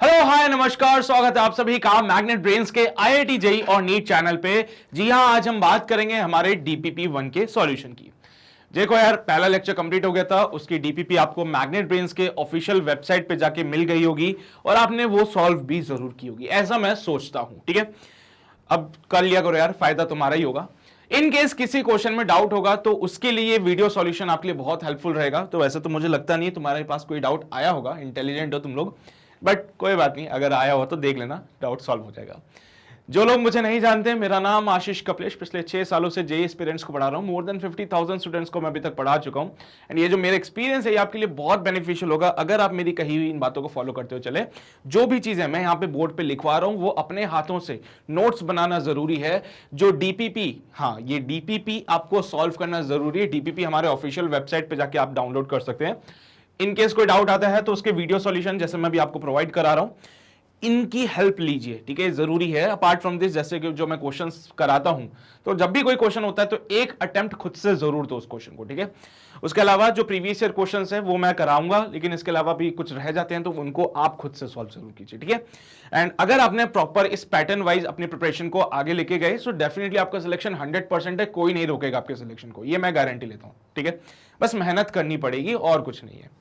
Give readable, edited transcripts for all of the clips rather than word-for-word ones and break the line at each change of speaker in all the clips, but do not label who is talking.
Hello hi नमस्कार, स्वागत है आप सभी का मैग्नेट ब्रेन्स के आईआईटी जेईई और नीट चैनल पे। जी हां, आज हम बात करेंगे हमारे डीपीपी 1 के सॉल्यूशन की। देखो यार, पहला लेक्चर कंप्लीट हो गया था, उसकी डीपीपी आपको मैग्नेट ब्रेन्स के ऑफिशियल वेबसाइट पे जाके मिल गई होगी और आपने वो सॉल्व भी जरूर की होगी, ऐसा मैं सोचता हूं। ठीक है, अब कर लिया करो यार, फायदा तुम्हारा ही होगा। इन केस किसी क्वेश्चन में डाउट होगा तो उसके लिए वीडियो सॉल्यूशन आपके लिए बहुत हेल्पफुल रहेगा। तो वैसे तो मुझे लगता नहीं तुम्हारे पास कोई डाउट आया होगा, इंटेलिजेंट हो तुम लोग, बट कोई बात नहीं, अगर आया हो तो देख लेना, डाउट सॉल्व हो जाएगा। जो लोग मुझे नहीं जानते, मेरा नाम आशीष कपिलेश, पिछले 6 सालों से जेईई एस्पिरेंट्स को पढ़ा रहा हूँ। मोर देन 50,000 स्टूडेंट्स को मैं अभी तक पढ़ा चुका हूँ। एंड ये जो मेरा एक्सपीरियंस है ये आपके लिए बहुत बेनिफिशियल होगा अगर आप मेरी कही हुई इन बातों को फॉलो करते हो चले। जो भी चीजें मैं यहाँ पे बोर्ड पे लिखवा रहा हूँ वो अपने हाथों से नोट्स बनाना जरूरी है। जो डीपीपी, हाँ ये डीपीपी आपको सॉल्व करना जरूरी है। डीपीपी हमारे ऑफिशियल वेबसाइट पे जाके आप डाउनलोड कर सकते हैं। इन केस कोई डाउट आता है तो उसके वीडियो सॉल्यूशन जैसे मैं भी आपको प्रोवाइड करा रहा हूं, इनकी हेल्प लीजिए। ठीक है, जरूरी है। अपार्ट फ्रॉम दिस, जैसे कि जो मैं क्वेश्चंस कराता हूं, तो जब भी कोई क्वेश्चन होता है तो एक अटेम्प्ट खुद से जरूर दो उस क्वेश्चन को। ठीक है, उसके अलावा जो प्रीवियस ईयर क्वेश्चंस है वो मैं कराऊंगा, लेकिन इसके अलावा भी कुछ रह जाते हैं तो उनको आप खुद से सॉल्व जरूर कीजिए। ठीक है, एंड अगर आपने प्रॉपर इस पैटर्न वाइज अपनी प्रिपरेशन को आगे लेके गए सो डेफिनेटली आपका सिलेक्शन 100% है। कोई नहीं रोकेगा आपके सिलेक्शन को, ये मैं गारंटी लेता हूं। ठीक है, बस मेहनत करनी पड़ेगी और कुछ नहीं है।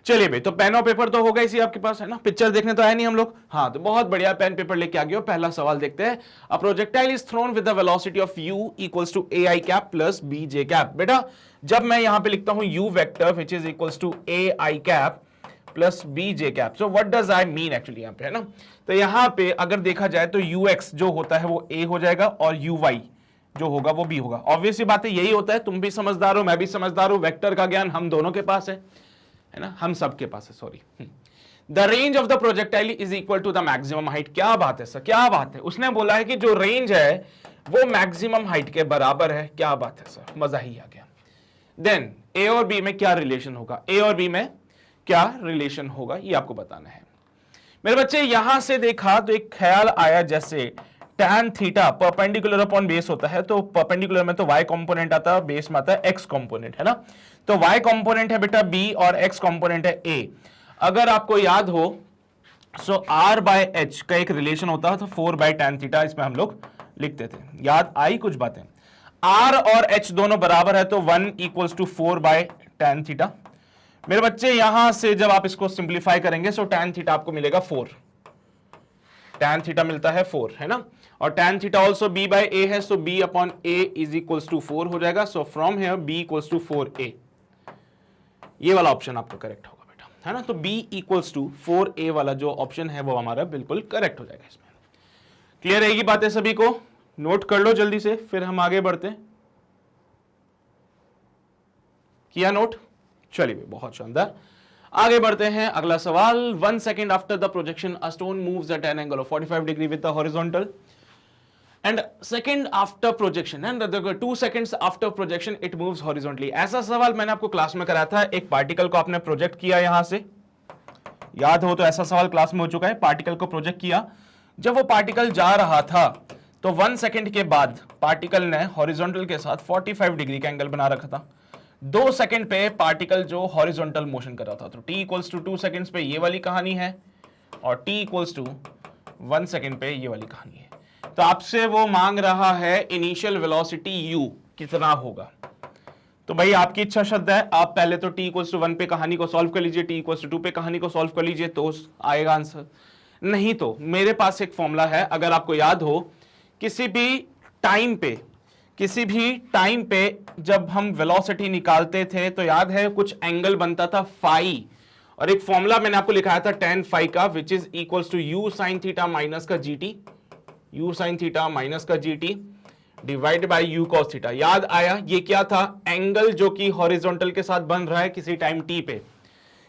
चलिए भाई, तो पेन और पेपर तो होगा इसी आपके पास, है ना। पिक्चर देखने तो आए नहीं हम लोग, हाँ तो बहुत बढ़िया, पेन पेपर लेके आ गए हो। पहला सवाल देखते हैं। A projectile is thrown with the velocity of u equals to ai cap plus bj cap. बेटा जब मैं यहां पे लिखता हूं u vector which is equals to ai cap plus bj cap, so what does i mean actually यहां पे, है ना। तो यहां पे अगर देखा जाए तो ux जो होता है वो a हो जाएगा और uy जो होगा वो b होगा। ऑब्वियसली बात है, यही होता है। तुम भी समझदार हो, मैं भी समझदार हूं, वेक्टर का ज्ञान हम दोनों के पास है ना, हम सबके पास है, sorry. The range of the projectile is equal to the maximum height. क्या बात है सर, क्या बात है। उसने बोला है कि जो रेंज है वो मैक्सिमम हाइट के बराबर है। क्या बात है सर, मजा ही आ गया। देन ए और बी में क्या रिलेशन होगा, ए और बी में क्या रिलेशन होगा ये आपको बताना है मेरे बच्चे। यहां से देखा तो एक ख्याल आया, जैसे tan theta perpendicular upon base होता है, तो परपेंडिकुलर में तो y कंपोनेंट आता है, बेस में आता है x कंपोनेंट, है ना। तो y कंपोनेंट है बेटा b और x कंपोनेंट है a। अगर आपको याद हो सो r बाय h का एक रिलेशन होता है, तो 4 बाय tan थीटा इसमें हम लोग लिखते थे। याद आई कुछ बातें। r और h दोनों बराबर है तो 1 equals to 4 by tan theta. मेरे बच्चे यहां से जब आप इसको सिंप्लीफाई करेंगे सो tan थीटा आपको मिलेगा 4, tan थीटा मिलता है 4, है ना। और tan theta also b by a है, so b upon a is equals to 4 हो जाएगा। So from here b equals to 4a, ये वाला ऑप्शन आपका करेक्ट होगा बेटा, है ना। तो b इक्वल्स टू 4a वाला जो ऑप्शन है वो हमारा बिल्कुल करेक्ट हो जाएगा। इसमें क्लियर रहेगी बातें सभी को, नोट कर लो जल्दी से, फिर हम आगे बढ़ते हैं। किया नोट? चलिए बहुत शानदार, आगे बढ़ते हैं। अगला सवाल। 1 second after the projection a stone moves eight an angle of 45 degree with the horizontal and second after projection and 2 seconds after projection it moves horizontally. ऐसा सवाल मैंने आपको क्लास में कराया था। एक पार्टिकल को आपने प्रोजेक्ट किया यहां से, याद हो तो ऐसा सवाल क्लास में हो चुका है। पार्टिकल को प्रोजेक्ट किया, जब वो पार्टिकल जा रहा था तो 1 सेकेंड के बाद पार्टिकल ने हॉरिजॉन्टल के साथ 45 डिग्री का एंगल बना रखा था। 2 सेकंड पे पार्टिकल जो हॉरिजॉन्टल मोशन कर रहा था, तो t इक्वल्स टू 2 सेकंड्स पे ये वाली कहानी है और t इक्वल्स टू 1 सेकंड पे ये वाली कहानी है। तो आपसे वो मांग रहा है इनिशियल वेलोसिटी u कितना होगा। तो भाई आपकी इच्छा श्रद्धा है, आप पहले तो t इक्वल्स टू 1 पे कहानी को सॉल्व कर लीजिए, t इक्वल्स टू 2 पे कहानी को सॉल्व कर लीजिए तो आएगा आंसर। नहीं तो मेरे पास एक फॉर्मूला है, अगर आपको याद हो, किसी भी टाइम पे जब हम वेलोसिटी निकालते थे तो याद है कुछ एंगल बनता था फाई, और एक फॉर्मूला मैंने आपको लिखाया था tan फाई का, which is equals to u sin theta minus का gt, u sin theta minus का gt divide by u cos theta. याद आया? ये क्या था? एंगल जो कि हॉरिजॉन्टल के साथ बन रहा है किसी टाइम t पे,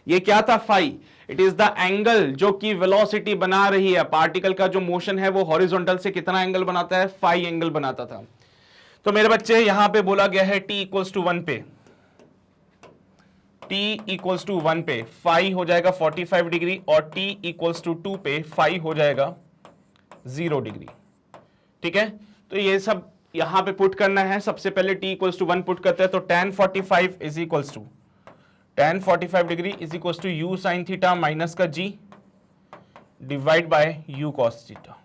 ये क्या था? Phi. It is the angle जो कि वेलोसिटी बना रही है। पार्टिकल का जो मोशन है वो हॉरिजॉन्टल से कितना एंगल बनाता है? फाई एंगल बनाता था। तो मेरे बच्चे यहां पे बोला गया है t इक्वल्स टू 1 पे, t इक्वल्स टू 1 पे फाई हो जाएगा 45 डिग्री और t इक्वल्स टू 2 पे फाई हो जाएगा 0 डिग्री। ठीक है, तो ये सब यहां पे पुट करना है। सबसे पहले t इक्वल्स टू 1 पुट करते हैं, तो tan 45 is equals to tan 45 degree is equals to u sin theta minus का g divide by u cos theta.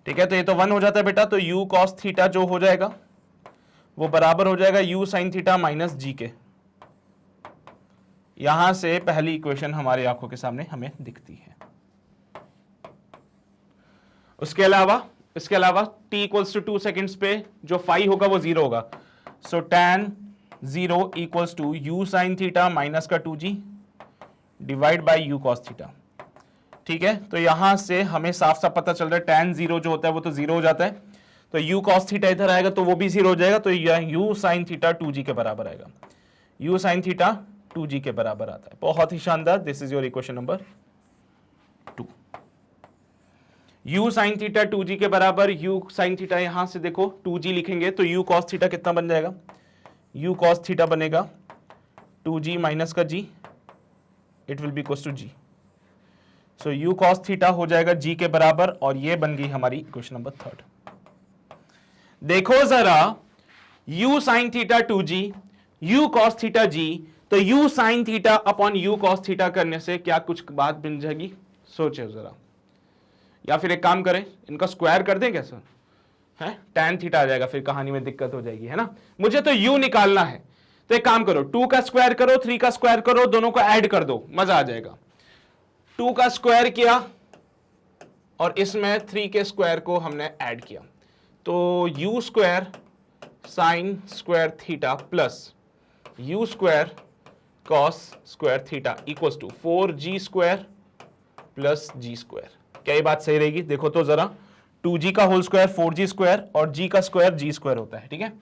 ठीक है, तो ये तो 1 हो जाता है बेटा, तो यू कॉस थीटा जो हो जाएगा वो बराबर हो जाएगा यू साइन थीटा माइनस जी के। यहां से पहली इक्वेशन हमारी आंखों के सामने हमें दिखती है। इसके अलावा t इक्वल्स टू 2 सेकेंड्स पे जो फाई होगा वो 0 होगा। So tan 0 equals to u sine theta minus का 2g divide by u cos theta. ठीक है, तो यहां से हमें साफ साफ पता चल रहा है tan 0 जो होता है वो तो 0 हो जाता है, तो यू कॉस थीटा इधर आएगा तो वो भी 0 हो जाएगा, तो यू साइन थीटा 2g के बराबर आएगा। यू साइन थीटा 2g के बराबर आता है। बहुत ही शानदार, this is your equation number 2। You sine theta 2g के बराबर, यू साइन थीटा यहां से देखो 2g लिखेंगे तो यू कॉस थीटा कितना बन जाएगा, यू कॉस थीटा बनेगा 2g माइनस का g, it will be equals to g। So u cos theta हो जाएगा g के बराबर, और ये बन गई हमारी इक्वेशन नंबर 3। देखो जरा, u sine theta 2g, u cos theta g, तो u sign theta upon u cos theta करने से क्या कुछ बात बन जाएगी, सोचो जरा। या फिर एक काम करें, इनका स्क्वायर कर दें क्या सर, है tan थीटा आ जाएगा, फिर कहानी में दिक्कत हो जाएगी, है ना। मुझे तो u निकालना है, तो एक काम करो, 2 का स्क्वायर करो, 3 का स्क्वायर करो, दोनों को ऐड कर दो, मजा आ जाएगा। 2 का स्क्वायर किया और इसमें 3 के स्क्वायर को हमने ऐड किया, तो u square sine square theta plus u square cos square theta equals to 4g square plus g square. क्या ये बात सही रहेगी? देखो तो जरा, 2g का होल स्क्वायर 4g स्क्वायर और g का स्क्वायर g स्क्वायर होता है। ठीक है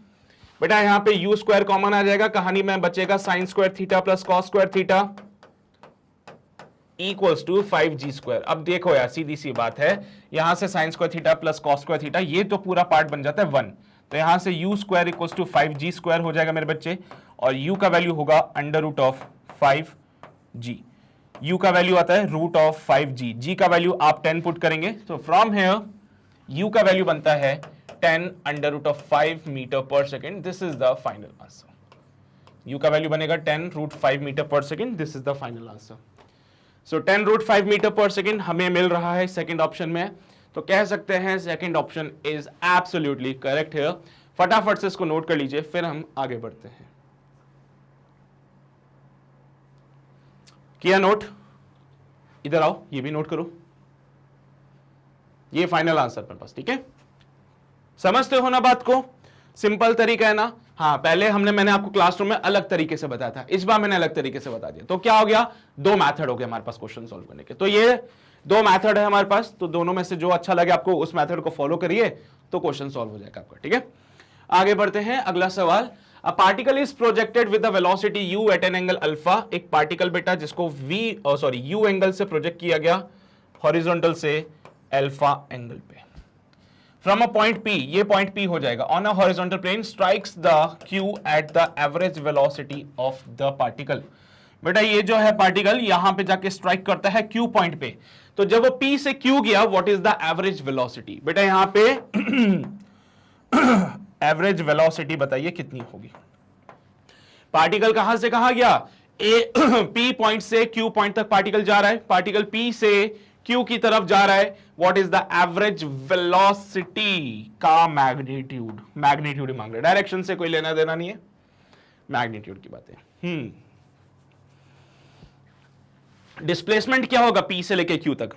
बेटा, यहां पे u स्क्वायर कॉमन आ जाएगा, कहानी में बचेगा sine square theta plus cos square theta equals to 5g square. अब देखो यार, सीधी सी बात है, यहां से sine square theta plus cos square theta, ये तो पूरा पार्ट बन जाता है 1, तो यहां से u square equals to 5g square हो जाएगा मेरे बच्चे, और u का वैल्यू होगा under root of 5g। u का वैल्यू आता है रूट ऑफ 5g, g का वैल्यू आप 10 पुट करेंगे, तो फ्रॉम हियर u का वैल्यू बनता है 10 अंडर रूट ऑफ 5 मीटर पर second. This is the final answer. u का वैल्यू बनेगा 10 रूट 5 मीटर पर second. This is the final answer. So 10 root 5 metre पर सेकेंड हमें मिल रहा है सेकेंड ऑप्शन में, तो कह सकते हैं second option is absolutely correct है। फटाफट से इसको नोट कर लीजिए, फिर हम आगे बढ़ते हैं। किया नोट? इधर आओ, ये भी नोट करो, ये फाइनल आंसर पर पास। ठीक है, समझते हो ना बात को? सिंपल तरीका है ना। हाँ, पहले मैंने आपको क्लासरूम में अलग तरीके से बताया था, इस बार मैंने अलग तरीके से बता दिया, तो क्या हो गया, 2 मेथड हो गए हमारे पास क्वेश्चन सॉल्व करने के। तो ये 2 मेथड है हमारे पास, तो दोनों में से जो अच्छा लगे आपको उस मेथड को फॉलो करिए, तो क्वेश्चन सॉल्व हो जाएगा आपका। ठीक है, आगे बढ़ते हैं। अगला सवाल, a particle is projected with the velocity u at an angle alpha. एक पार्टिकल बेटा जिसको u एंगल से प्रोजेक्ट किया गया हॉरिजॉन्टल से अल्फा एंगल पे, फ्रॉम अ पॉइंट P, ये पॉइंट P हो जाएगा, on a horizontal plane strikes the Q at the average velocity of the particle. बेटा ये जो है पार्टिकल यहां पे जाके स्ट्राइक करता है Q पॉइंट पे, तो जब वो P से Q गया, what is the average velocity? बेटा यहां पे एवरेज वेलोसिटी बताइए कितनी होगी? पार्टिकल कहां से कहां गया? P पॉइंट से Q पॉइंट तक पार्टिकल जा रहा है, पार्टिकल P से Q की तरफ जा रहा है, what is the average velocity का मैग्नीट्यूड? मैग्नीट्यूड मांग रहे, डायरेक्शन से कोई लेना देना नहीं है, मैग्नीट्यूड की बात है। डिस्प्लेसमेंट क्या होगा P से लेके Q तक?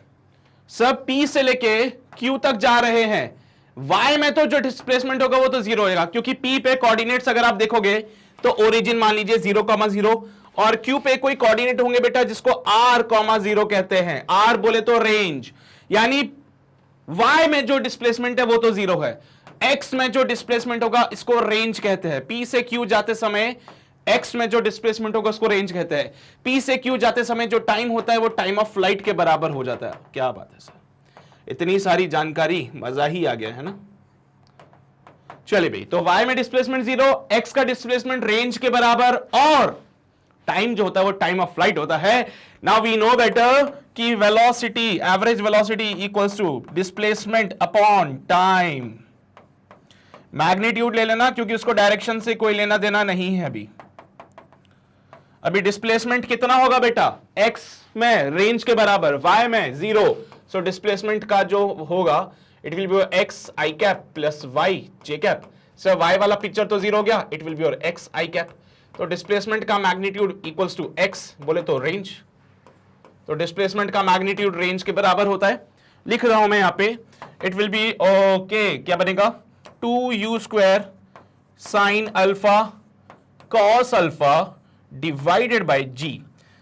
सब P से लेके Q तक जा रहे हैं, y में तो जो डिस्प्लेसमेंट होगा वो तो 0 होगा, क्योंकि P पे कोऑर्डिनेट्स अगर आप देखोगे तो ओरिजिन मान लीजिए 0,0, और Q पे कोई कोऑर्डिनेट होंगे बेटा जिसको r,0 कहते हैं, r बोले तो रेंज, यानी y में जो डिस्प्लेसमेंट है वो तो 0 है, x में जो डिस्प्लेसमेंट होगा इसको रेंज कहते हैं। P से Q जाते समय x में जो डिस्प्लेसमेंट होगा उसको रेंज कहते हैं। P से Q जाते समय जो टाइम होता है वो टाइम ऑफ फ्लाइट के बराबर हो जाता है। क्या बात है सर, इतनी सारी जानकारी, मजा ही आ गया है ना। चलिए भाई, तो y में डिस्प्लेसमेंट 0, x का डिस्प्लेसमेंट रेंज के बराबर, और टाइम जो होता है वो टाइम ऑफ फ्लाइट होता है। नाउ वी नो बेटर कि velocity, average velocity equals to displacement upon time. Magnitude ले लेना क्योंकि उसको डायरेक्शन से कोई लेना देना नहीं है। अभी डिस्प्लेसमेंट कितना होगा बेटा? x में रेंज के बराबर, y में 0, सो डिस्प्लेसमेंट का जो होगा it will B x i cap plus y j cap. Sir y वाला पिक्चर तो 0 हो गया, it will be your x i cap. तो डिस्प्लेसमेंट का मैग्नीट्यूड इक्वल्स टू x, बोले तो रेंज, तो डिस्प्लेसमेंट का मैग्नीट्यूड रेंज के बराबर होता है। लिख रहा हूं मैं यहां पे, इट विल बी ओके, क्या बनेगा 2u square sine alpha cos alpha divided by g।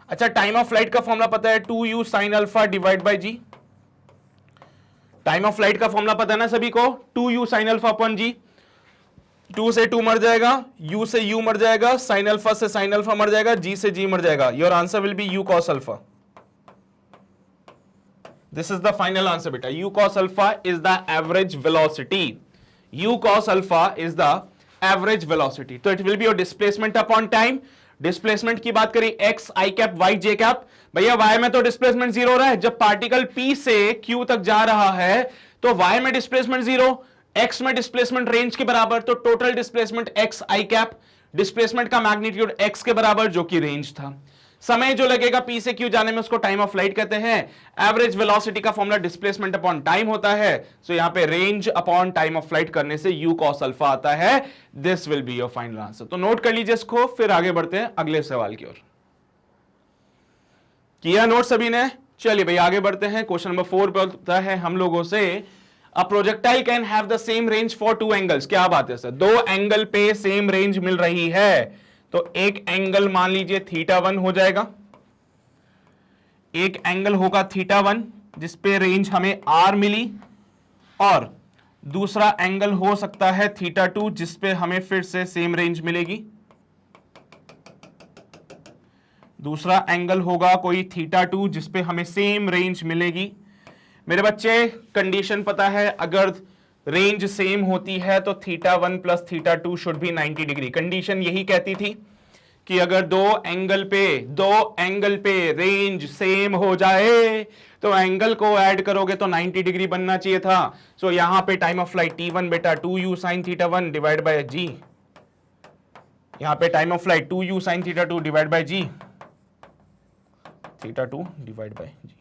अच्छा, टाइम ऑफ फ्लाइट का फॉर्मूला पता है, 2u sine alpha divide by g। Time of flight का फॉर्मूला पता है ना सभी को, 2u sine alpha upon g। 2 से 2 मर जाएगा, u से u मर जाएगा, साइन अल्फा से साइन अल्फा मर जाएगा, g से g मर जाएगा। Your answer will be u cos alpha. This is the final answer बेटा। u cos alpha is the average velocity. u cos alpha is the average velocity. तो it will be your displacement upon time. Displacement की बात करें x i cap y j cap, भैया y में तो displacement 0 हो रहा है, जब पार्टिकल p से q तक जा रहा है तो y में डिस्प्लेसमेंट 0, x में डिस्प्लेसमेंट रेंज के बराबर, तो total displacement x i cap, displacement का मैग्नीट्यूड x के बराबर जो कि रेंज था। समय जो लगेगा p से q जाने में उसको टाइम ऑफ फ्लाइट कहते हैं। एवरेज वेलोसिटी का फॉर्मूला डिस्प्लेसमेंट अपॉन टाइम होता है, सो यहां पे range upon time of flight करने से u cos अल्फा आता है। This will be your final answer. तो नोट कर लीजिए इसको, फिर आगे बढ़ते हैं अगले सवाल की ओर। किया नोट सभी ने? चलिए भाई आगे बढ़ते हैं। क्वेश्चन नंबर 4 पे होता है हम लोगों से, a projectile can have the same range for 2 angles. क्या बात है सर, 2 एंगल पे सेम रेंज मिल रही है, तो एक एंगल मान लीजिए θ1 हो जाएगा, एक एंगल होगा θ1 जिसपे रेंज हमें r मिली, और दूसरा एंगल हो सकता है θ2 जिसपे हमें फिर से सेम रेंज मिलेगी। दूसरा एंगल होगा कोई θ2 जिसपे हमें सेम रेंज मिलेगी। मेरे बच्चे कंडीशन पता है, अगर रेंज सेम होती है तो θ1 plus θ2 should be 90 degree. Condition यही कहती थी कि अगर दो एंगल पे रेंज सेम हो जाए तो एंगल को ऐड करोगे तो 90 डिग्री बनना चाहिए था। सो यहां पे टाइम ऑफ फ्लाइट t1 बेटा 2u sin θ1 divide by g, यहां पे time of flight 2u sin θ2 divide by g, θ2 divide by g।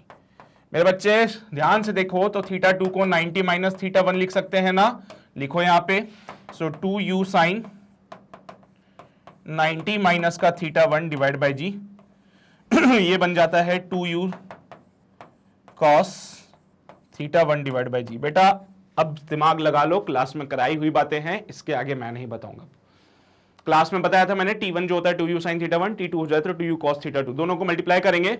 मेरे बच्चे ध्यान से देखो, तो θ2 को 90 माइनस θ1 लिख सकते हैं ना, लिखो यहां पे। सो 2u sin 90 माइनस का θ1 डिवाइड बाय g, ये बन जाता है 2u cos θ1 divide by g। बेटा अब दिमाग लगा लो, क्लास में कराई हुई बातें हैं, इसके आगे मैं नहीं बताऊंगा। क्लास में बताया था मैंने, t1 जो होता है 2u sin θ1, t2 हो जाता है 2u cos θ2, दोनों को मल्टीप्लाई करेंगे।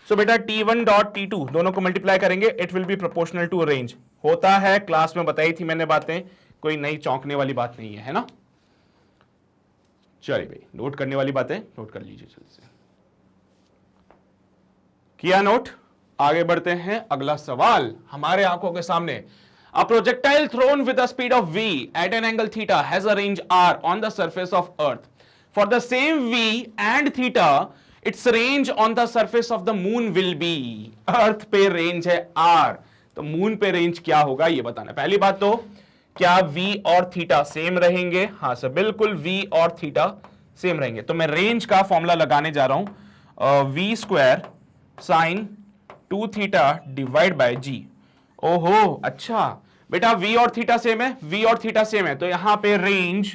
सो बेटा t1 डॉट t2 दोनों को मल्टीप्लाई करेंगे, it will be proportional to range. होता है, क्लास में बताई थी मैंने बातें, कोई नई चौंकने वाली बात नहीं है ना। चलिए भाई, नोट करने वाली बातें नोट कर लीजिए जल्दी से। किया नोट? आगे बढ़ते हैं। अगला सवाल हमारे आंखों के सामने, A projectile thrown with a speed of v at an angle theta has a range r on the surface of earth. For the same v and theta, its range on the surface of the moon will be. अर्थ पे range है r, तो moon पे range क्या होगा ये बताना। पहली बात तो, क्या v और थीटा सेम रहेंगे? हाँ सर, बिल्कुल v और थीटा सेम रहेंगे। तो मैं रेंज का फॉर्मूला लगाने जा रहा हूं, v square sine 2 theta divide by g। ओहो अच्छा बेटा, v और थीटा सेम है, v और थीटा सेम है, तो यहां पे रेंज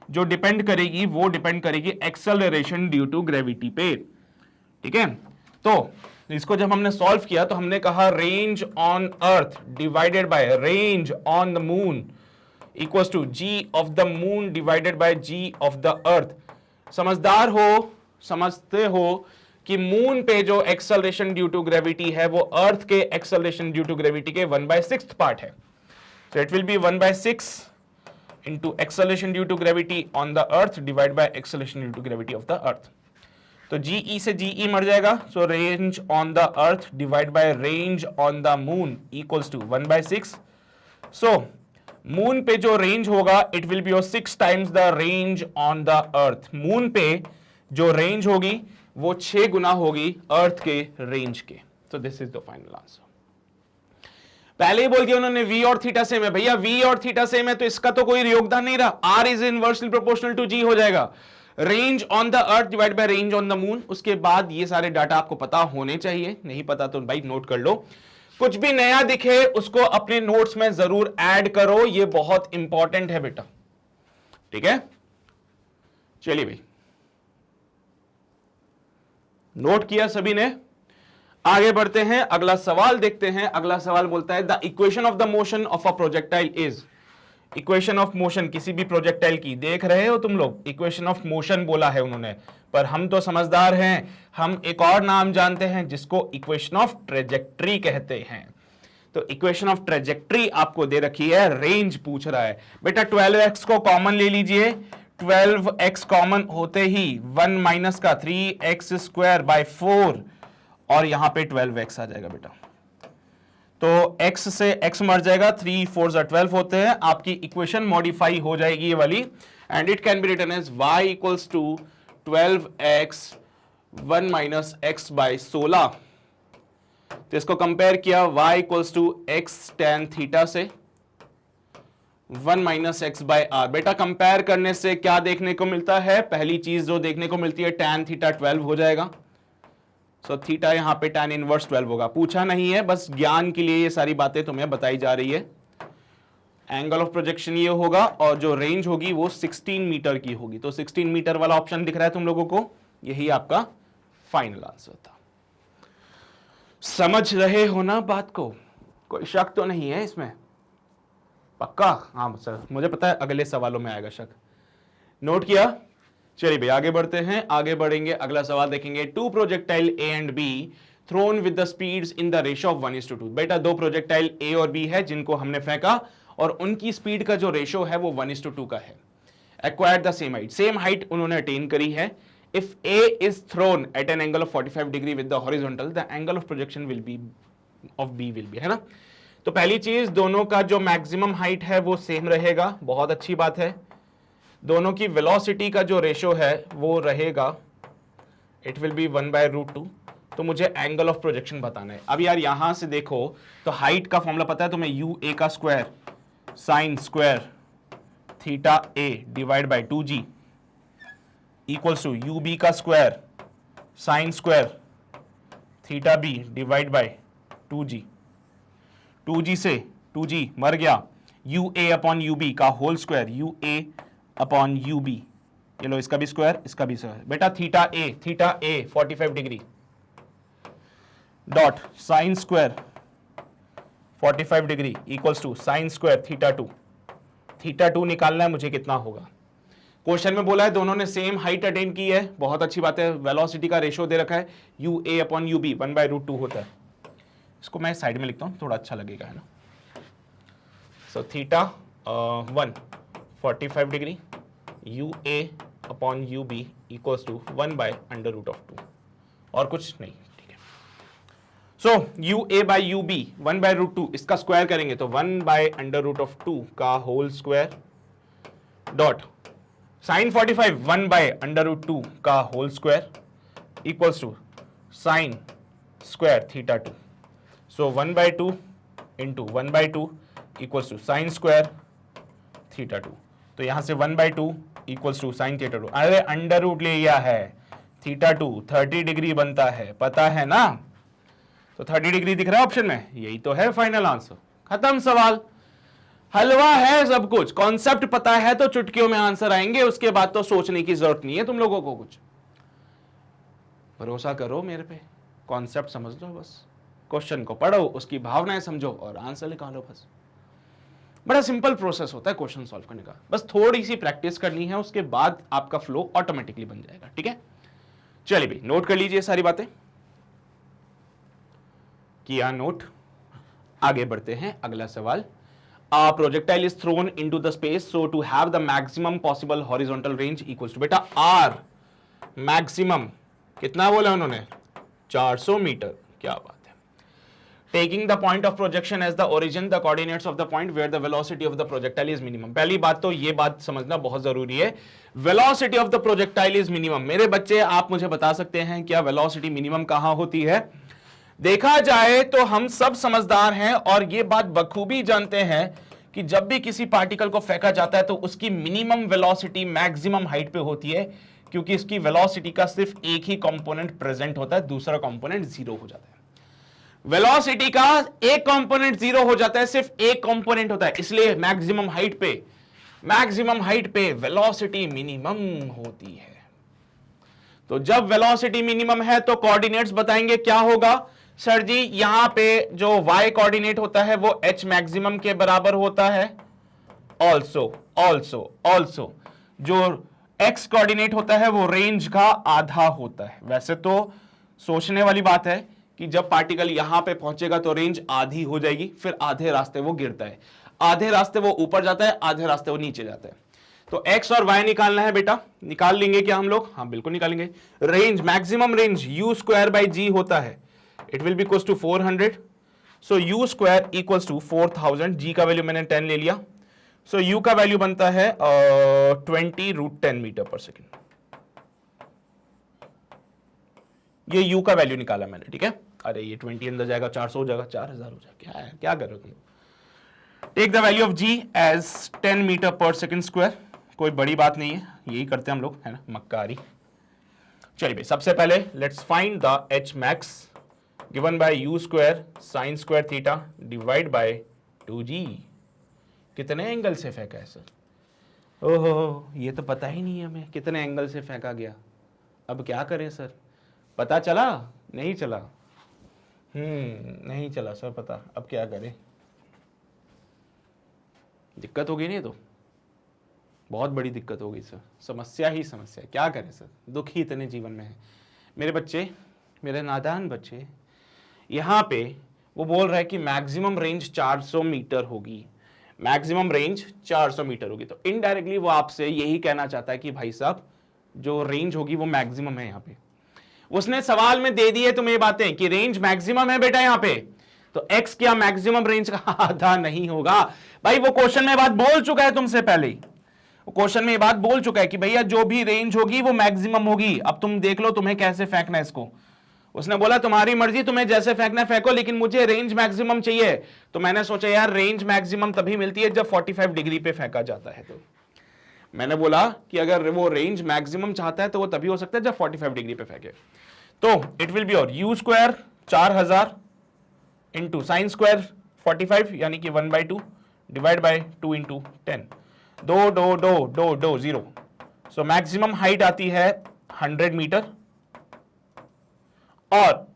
जो डिपेंड करेगी वो डिपेंड करेगी एक्सेलरेशन ड्यू टू ग्रेविटी पे। ठीक है, तो इसको जब हमने सॉल्व किया तो हमने कहा range on earth divided by range on the moon equals to g of the moon divided by g of the earth. समझदार हो, समझते हो कि मून पे जो एक्सेलरेशन ड्यू टू ग्रेविटी है वो अर्थ के एक्सेलरेशन ड्यू टू ग्रेविटी के 1/6 पार्ट है। So it will be 1/6 into acceleration due to gravity on the earth divided by acceleration due to gravity of the earth. तो GE से GE मर जाएगा, so range on the earth divided by range on the moon equals to 1/6. So moon पे जो range होगा it will be 6 times the range on the earth. moon पे जो range होगी वो 6 गुना होगी अर्थ के रेंज के। So this is the final answer. पहले ही बोल दिया उन्होंने v और थीटा सेम है। भैया v और थीटा सेम है तो इसका तो कोई योगदान नहीं रहा, r is inversely proportional to g हो जाएगा। Range on the earth divide by range on the moon. उसके बाद ये सारे डाटा आपको पता होने चाहिए, नहीं पता तो भाई नोट कर लो। कुछ भी नया दिखे उसको अपने नोट्स में जरूर ऐड करो, ये बहुत इंपॉर्टेंट है बेटा, ठीक है। चलिए भाई, नोट किया सभी ने, आगे बढ़ते हैं, अगला सवाल देखते हैं। अगला सवाल बोलता है the equation of the motion of a projectile is. Equation of motion किसी भी प्रोजेक्टाइल की, देख रहे हो तुम लोग, इक्वेशन ऑफ मोशन बोला है उन्होंने, पर हम तो समझदार हैं, हम एक और नाम जानते हैं जिसको इक्वेशन ऑफ ट्रेजेक्ट्री कहते हैं। तो इक्वेशन ऑफ ट्रेजेक्ट्री आपको दे रखी है, रेंज पूछ रहा है बेटा। 12x को कॉमन ले लीजिए, 12x कॉमन होते ही 1 माइनस का 3x स्क्वायर बाय 4 और यहां पे 12x आ जाएगा बेटा। तो x से x मर जाएगा, 3 4 12 होते हैं, आपकी इक्वेशन मॉडिफाई हो जाएगी ये वाली, and it can be written as y equals to 12x 1 minus x by 16। तो इसको कंपेयर किया y equals to x tan theta से 1 माइनस एक्स बाय आर। बेटा कंपेयर करने से क्या देखने को मिलता है, पहली चीज जो देखने को मिलती है tan थीटा 12 हो जाएगा। सो थीटा यहां पे tan इनवर्स 12 होगा, पूछा नहीं है, बस ज्ञान के लिए ये सारी बातें तुम्हें बताई जा रही है। एंगल ऑफ प्रोजेक्शन ये होगा और जो रेंज होगी वो 16 मीटर की होगी। तो 16 मीटर वाला ऑप्शन दिख रहा है तुम लोगों को, यही आपका फाइनल आंसर था। समझ रहे हो ना बात को, कोई शक तो नहीं है इसमें, पक्का? हाँ सर, मुझे पता है अगले सवालों में आएगा शक। नोट किया? चलिए भाई आगे बढ़ते हैं, आगे बढ़ेंगे, अगला सवाल देखेंगे। 2 projectile A and be thrown with the speeds in the ratio of 1:2। बेटा 2 प्रोजेक्टाइल ए और बी है जिनको हमने फेंका और उनकी स्पीड का जो रेशियो है वो 1:2 का है। Acquired the same height, same height उन्होंने अटेन करी है। If A is thrown at an angle of 45 degree with the horizontal, the angle of projection will be of B will be, है ना। तो पहली चीज, दोनों का जो मैक्सिमम हाइट है वो सेम रहेगा, बहुत अच्छी बात है। दोनों की वेलोसिटी का जो रेशियो है वो रहेगा, इट विल बी 1/√2। तो मुझे एंगल ऑफ प्रोजेक्शन बताना है। अब यार यहां से देखो तो हाइट का फॉर्मूला पता है तुम्हें, यू ए का square sine square theta a divide by 2g equals to u b का square sine square theta b divide by 2g। 2g से 2g मर गया, यू ए अपॉन यू बी का होल स्क्वायर, यू ए upon u b, ये लो इसका भी square इसका भी स्क्वायर। बेटा theta a 45 degree dot sine square 45 degree equals to sine square theta 2 निकालना है मुझे, कितना होगा। क्वेश्चन में बोला है दोनों ने सेम हाइट अटेन की है, बहुत अच्छी बात है। वेलोसिटी का रेशियो दे रखा है, यू ए अपॉन यू बी 1/√2 होता है। इसको मैं साइड में लिखता हूं, थोड़ा अच्छा लगेगा, है ना। So theta 1 45 degree, u A upon u B equals to 1/√2, और कुछ नहीं, ठीक है। So u A by u B 1/√2, इसका स्क्वायर करेंगे तो 1/√2 का होल स्क्वायर डॉट साइन 45 1/√2 का whole square equals to sine square theta 2। So 1/2 into 1/2 equals to sine square theta 2। तो यहां से 1/2 इक्वल्स टू साइन थीटा 2, अरे अंडर रूट ले लिया है, थीटा 2 30 डिग्री बनता है, पता है ना। तो 30 डिग्री दिख रहा है ऑप्शन में, यही तो है फाइनल आंसर, खत्म सवाल। हलवा है सब कुछ, कॉन्सेप्ट पता है तो चुटकियों में आंसर आएंगे, उसके बाद तो सोचने की जरूरत नहीं है तुम लोगों को कुछ। भरोसा करो मेरे पे, कॉन्सेप्ट समझ लो बस, क्वेश्चन को पढ़ो, उसकी भावनाएं समझो और आंसर निकालो बस। बड़ा सिंपल प्रोसेस होता है क्वेश्चन सॉल्व करने का, बस थोड़ी सी प्रैक्टिस करनी है, उसके बाद आपका फ्लो ऑटोमेटिकली बन जाएगा, ठीक है। चलिए भाई नोट कर लीजिए सारी बातें, किया नोट। आगे बढ़ते हैं, अगला सवाल। A projectile is thrown into the space so to have the maximum possible horizontal range equals to, बेटा R मैक्सिमम कितना बोला उन्होंने, 400 मीटर, क्या बात है। Taking the point of projection as the origin, the coordinates of the point where the velocity of the projectile is minimum। पहली बात तो ये बात समझना बहुत जरूरी है, velocity of the projectile is minimum। मेरे बच्चे आप मुझे बता सकते हैं क्या velocity minimum कहां होती है? देखा जाए तो हम सब समझदार हैं और ये बात बखूबी जानते हैं कि जब भी किसी पार्टिकल को फेंका जाता है तो उसकी मिनिमम वेलोसिटी मैक्सिमम हाइट पे होती है। क्योंकि इसकी वेलोसिटी का सिर्फ एक ही कंपोनेंट प्रेजेंट होता है, दूसरा कंपोनेंट जीरो हो जाता है। वेलोसिटी का एक कंपोनेंट जीरो हो जाता है, सिर्फ एक कंपोनेंट होता है, इसलिए मैक्सिमम हाइट पे वेलोसिटी मिनिमम होती है। तो जब वेलोसिटी मिनिमम है तो कोऑर्डिनेट्स बताएंगे क्या होगा सर जी। यहां पे जो y कोऑर्डिनेट होता है वो h मैक्सिमम के बराबर होता है। ऑल्सो जो x कोऑर्डिनेट होता है वो रेंज का आधा होता है। वैसे तो सोचने वाली बात है कि जब पार्टिकल यहां पे पहुंचेगा तो रेंज आधी हो जाएगी, फिर आधे रास्ते वो गिरता है, आधे रास्ते वो ऊपर जाता है, आधे रास्ते वो नीचे जाता है। तो x और y निकालना है बेटा, निकाल लेंगे क्या हम लोग? हाँ बिल्कुल निकालेंगे। Range, maximum range u square by g होता है, it will be equals to 400। So u square equals to 4000, g का वैल्यू मैंने 10 ले लिया। सो u का वैल्यू बनता है 20√10 मीटर पर सेकेंड। ये u का वैल्यू निकाला मैंने, ठीक है। अरे ये 20 अंदर जाएगा, 400 हो जाएगा, 4000 हो जाएगा, क्या है, क्या कर रहे हो तुम? Take the value of g as 10 metre पर सेकेंड स्क्वायर। कोई बड़ी बात नहीं है, यही करते हैं हम लोग, है ना, मक्कारी। चलिए भाई, सबसे पहले let's find the h max given by u square sine square theta divide by 2g। कितने एंगल से फेंका है सर? ओहो, ये तो पता ही नहीं है हमें कितने एंगल से फेंका गया। अब क्या करें सर? पता चला? नहीं चला? नहीं चला सर पता। अब क्या करें? दिक्कत हो गई नहीं तो बहुत बड़ी दिक्कत हो गई सर, समस्या ही समस्या। क्या करें सर, दुख ही इतने जीवन में है। मेरे बच्चे, मेरे नादान बच्चे, यहाँ पे वो बोल रहा है कि मैक्सिमम रेंज 400 मीटर होगी, मैक्सिमम रेंज 400 मीटर होगी। तो इनडायरेक्टली वो आपसे यही कहना चाहता है कि भाई साहब जो रेंज होगी वो मैक्सिमम है। यहाँ पे उसने सवाल में दे दी है तुम्हें ये बातें कि रेंज मैक्सिमम है बेटा यहाँ पे, तो x क्या मैक्सिमम रेंज का आधा नहीं होगा? भाई वो क्वेश्चन में बात बोल चुका है तुमसे पहले ही, वो क्वेश्चन में ये बात बोल चुका है कि भैया जो भी रेंज होगी वो मैक्सिमम होगी। अब तुम देख लो तुम्हें कैसे फेंकना है इसको। उसने बोला तुम्हारी मर्जी, तुम्हें जैसे फेंकना फेंको, लेकिन मुझे रेंज मैक्सिमम चाहिए। तो मैंने सोचा यार रेंज मैक्सिमम तभी मिलती है जब 45 डिग्री पे फेंका जाता है। तो मैंने बोला कि अगर वो रेंज मैक्सिमम चाहता है तो वो तभी हो सकता है जब 45 डिग्री पे फेंके। तो इट विल बी और u square 4000 into sine square 45 यानी कि 1/2 डिवाइड बाय 2 इंटू 10, दो 0। सो मैक्सिमम हाइट आती है 100 मीटर और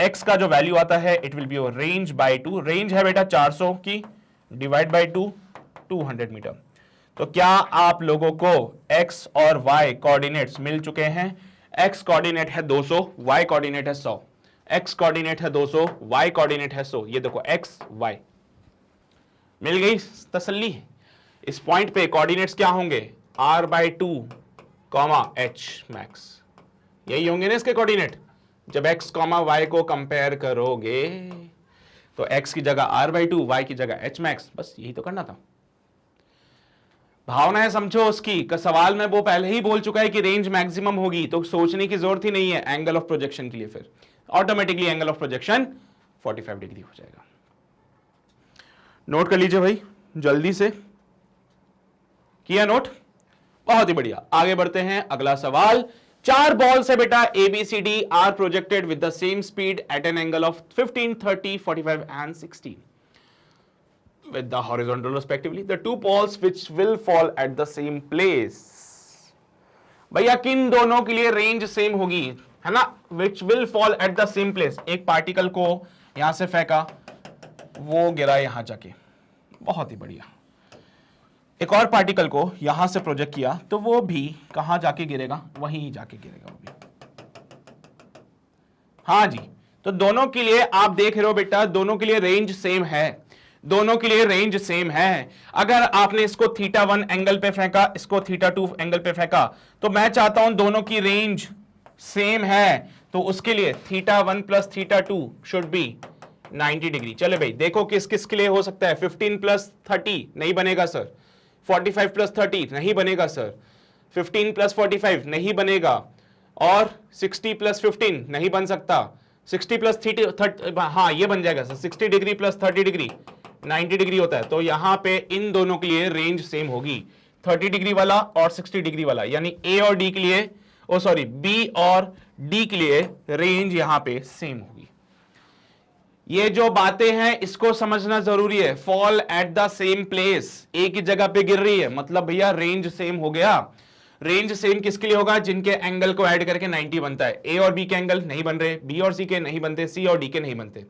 x का जो वैल्यू आता है इट विल बी और रेंज बाय 2। रेंज है बेटा 400 की, डिवाइड बाय 2 200 मीटर। तो क्या आप लोगों को x और y कोऑर्डिनेट्स मिल चुके हैं? x कोऑर्डिनेट है 200, y कोऑर्डिनेट है 100। x कोऑर्डिनेट है 200, y कोऑर्डिनेट है 100। ये देखो x y मिल गई, तसल्ली। इस पॉइंट पे कोऑर्डिनेट्स क्या होंगे? r/2, h मैक्स, यही होंगे ना इसके कोऑर्डिनेट। जब x, y को कंपेयर करोगे तो x की जगह r/2, y की जगह h मैक्स, बस यही तो करना था। भावना है समझो उसकी का सवाल में वो पहले ही बोल चुका है कि रेंज मैक्सिमम होगी, तो सोचने की जरूरत ही नहीं है एंगल ऑफ प्रोजेक्शन के लिए। फिर automatically angle of projection 45 degree हो जाएगा। नोट कर लीजिए भाई जल्दी से, किया नोट? बहुत ही बढ़िया। आगे बढ़ते हैं, अगला सवाल। 4 बॉल से बेटा ABCD are projected with the same speed at an angle of 15, 30, 45 and 60 with the horizontal respectively. The 2 balls which will fall at the same place. भैया किन दोनों के लिए रेंज सेम होगी, है ना? Which will fall at the same place. एक particle को यहां से फेंका, वो गिरा यहां जाके, बहुत ही बढ़िया। एक और पार्टिकल को यहां से प्रोजेक्ट किया तो वो भी कहां जाके गिरेगा? वहीं जाके गिरेगा वो भी। हाँ जी, तो दोनों के लिए आप देख रहे हो बेटा, दोनों के लिए रेंज सेम है, दोनों के लिए रेंज सेम है। अगर आपने इसको θ1 एंगल पे फेंका, इसको θ2 एंगल पे फेंका, तो मैं चाहता हूं दोनों की रेंज सेम है, तो उसके लिए θ1 प्लस θ2 शुड बी 90 डिग्री। चले भाई देखो किस किस के लिए हो सकता है। 15 प्लस 30 नहीं बनेगा सर, 45 प्लस 30 नहीं बनेगा सर, 15 प्लस 45 नहीं बनेगा, और 60 प्लस 15 नहीं बन सकता, 60 प्लस 30 हाँ ये बन जाएगा sir, 60 degree plus 30 degree 90 degree होता है। तो यहां पे इन दोनों के लिए रेंज सेम होगी। 30 डिग्री वाला और 60 डिग्री वाला, यानी ए और डी के लिए, ओ सॉरी बी और डी के लिए रेंज यहां पे सेम होगी। ये जो बातें हैं इसको समझना जरूरी है। Fall at the same place, एक ही जगह पे गिर रही है, मतलब भैया रेंज सेम हो गया। रेंज सेम किसके लिए होगा? जिनके एंगल को ऐड करके 90 बनता है। ए और बी के एंगल नहीं बन रहे, बी और सी के नहीं बनते, सी और डी के नहीं बनते,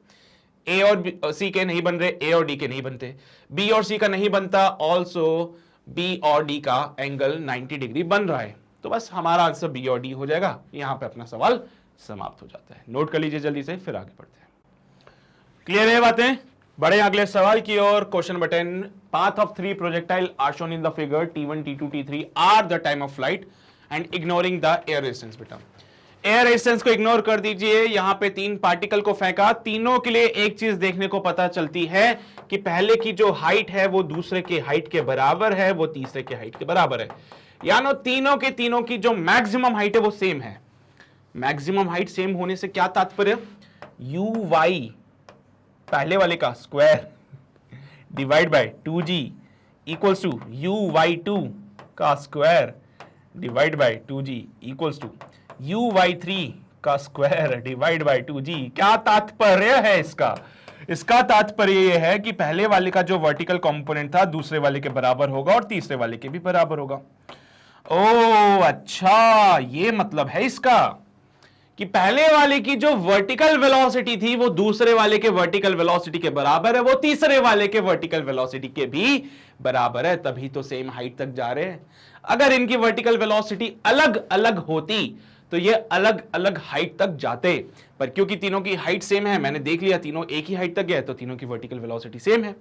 ए और सी के नहीं बन रहे, ए और डी के नहीं बनते, बी और सी का नहीं बनता, ऑल्सो बी और डी का एंगल 90 डिग्री बन रहा है। तो बस हमारा आंसर बी और डी हो जाएगा। यहां पे अपना सवाल समाप्त हो जाता है। नोट कर लीजिए जल्दी से, फिर आगे बढ़ते हैं। क्लियर है बातें? बड़े अगले सवाल की ओर। Question number 10, path of 3 projectile are shown in the figure T1, T2, T3 are the time of flight and ignoring the air resistance. बेटा एयर रेजिस्टेंस को इग्नोर कर दीजिए। यहां पे 3 पार्टिकल को फेंका, तीनों के लिए एक चीज देखने को पता चलती है कि पहले की जो हाइट है वो दूसरे के हाइट के बराबर है, वो तीसरे के हाइट के बराबर है, यानी तीनों की जो मैक्सिमम हाइट है वो सेम है। मैक्सिमम हाइट सेम होने से क्या तात्पर्य? यू वाई पहले वाले का square divide by 2g equals to u y 2 का square divide by 2g equals to u y 3 का स्क्वायर डिवाइड बाय 2g। क्या तात्पर्य है इसका? इसका तात्पर्य यह है कि पहले वाले का जो वर्टिकल कंपोनेंट था दूसरे वाले के बराबर होगा और तीसरे वाले के भी बराबर होगा। ओ अच्छा, ये मतलब है इसका कि पहले वाले की जो वर्टिकल वेलोसिटी थी वो दूसरे वाले के वर्टिकल वेलोसिटी के बराबर है, वो तीसरे वाले के वर्टिकल वेलोसिटी के भी बराबर है, तभी तो सेम हाइट तक जा रहे हैं। अगर इनकी वर्टिकल वेलोसिटी अलग अलग होती तो ये अलग अलग हाइट तक जाते, पर क्योंकि तीनों की हाइट सेम है, मैंने देख लिया तीनों एक ही हाइट तक गए, तो तीनों की वर्टिकल वेलोसिटी सेम है।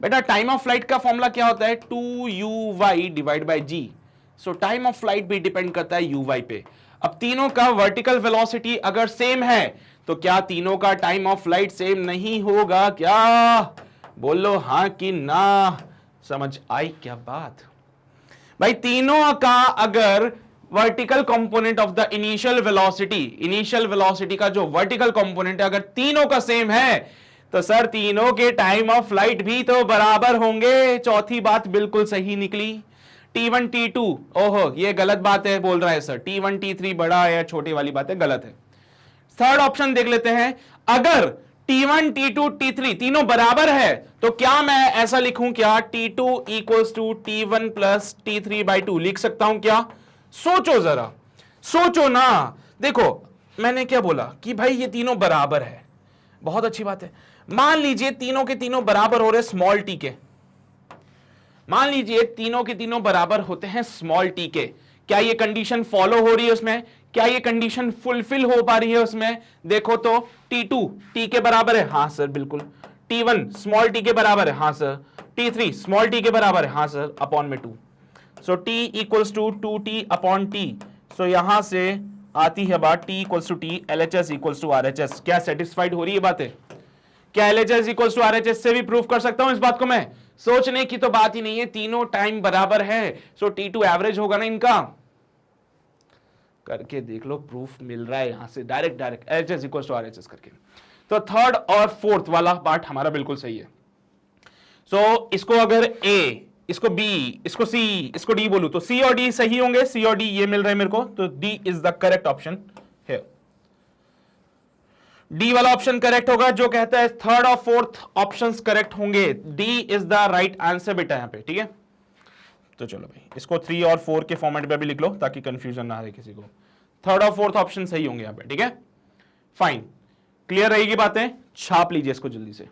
बेटा टाइम ऑफ फ्लाइट का फॉर्मूला क्या होता है? 2u(y) divide by g। So time of flight भी डिपेंड करता है u(y) पे। अब तीनों का वर्टिकल वेलोसिटी अगर सेम है तो क्या तीनों का टाइम ऑफ फ्लाइट सेम नहीं होगा? क्या बोलो हाँ कि ना? समझ आई क्या बात? भाई तीनों का अगर vertical component of the initial velocity का जो वर्टिकल कंपोनेंट है अगर तीनों का सेम है तो सर तीनों के टाइम ऑफ फ्लाइट भी तो बराबर होंगे। चौथी बात बिल्कुल सही निकली। T1, T2, ओहो ये गलत बात है बोल रहा है सर, T1, T3 बड़ा है, छोटी वाली बात है, गलत है। थर्ड ऑप्शन देख लेते हैं, अगर T1, T2, T3 तीनों बराबर है तो क्या मैं ऐसा लिखूं क्या? T2 equals to T1 plus T3 by 2 लिख सकता हूं क्या? सोचो जरा, सोचो ना। देखो मैंने क्या बोला कि भाई ये तीनों बराबर है, बहुत अच्छी बात है। मान लीजिए तीनों के तीनों बराबर हो रहे स्मॉल टी के, मान लीजिए तीनों के तीनों बराबर होते हैं स्मॉल टी के, क्या ये कंडीशन फॉलो हो रही है उसमें? क्या ये कंडीशन फुलफिल हो पा रही है उसमें? देखो तो T2 टी के बराबर है, हाँ सर बिल्कुल। T1 स्मॉल टी के बराबर है, हाँ सर। T3 स्मॉल टी के बराबर है, हाँ सर, अपॉन में 2। So T equals to 2t upon T। So यहां से आती है बात T equals to T, LHS equals to RHS। क्या सेटिस्फाइड हो रही है बातें? क्या LHS इक्वल्स टू RHS से भी प्रूफ कर सकता हूं इस बात को मैं? सोचने की तो बात ही नहीं है, तीनों टाइम बराबर है, सो T2 एवरेज होगा ना इनका। करके देख लो, प्रूफ मिल रहा है यहां से direct LHS equals to RHS करके। तो थर्ड और फोर्थ वाला पार्ट हमारा बिल्कुल सही है। सो इसको अगर A, इसको B, इसको C, इसको D बोलूं तो C और D सही होंगे। C और D ये मिल रहा है मेरे को, तो D is the correct option है। डी वाला ऑप्शन करेक्ट होगा, जो कहता है थर्ड और फोर्थ ऑप्शंस करेक्ट होंगे। D is the right answer बेटा यहां पे, ठीक है। तो चलो भाई इसको 3 और 4 के फॉर्मेट पे भी लिख लो ताकि कंफ्यूजन ना आए किसी को। थर्ड और फोर्थ ऑप्शन सही होंगे यहां पे, ठीक है, फाइन। क्लियर रहेगी बातें? छाप लीजिए इसको जल्दी से।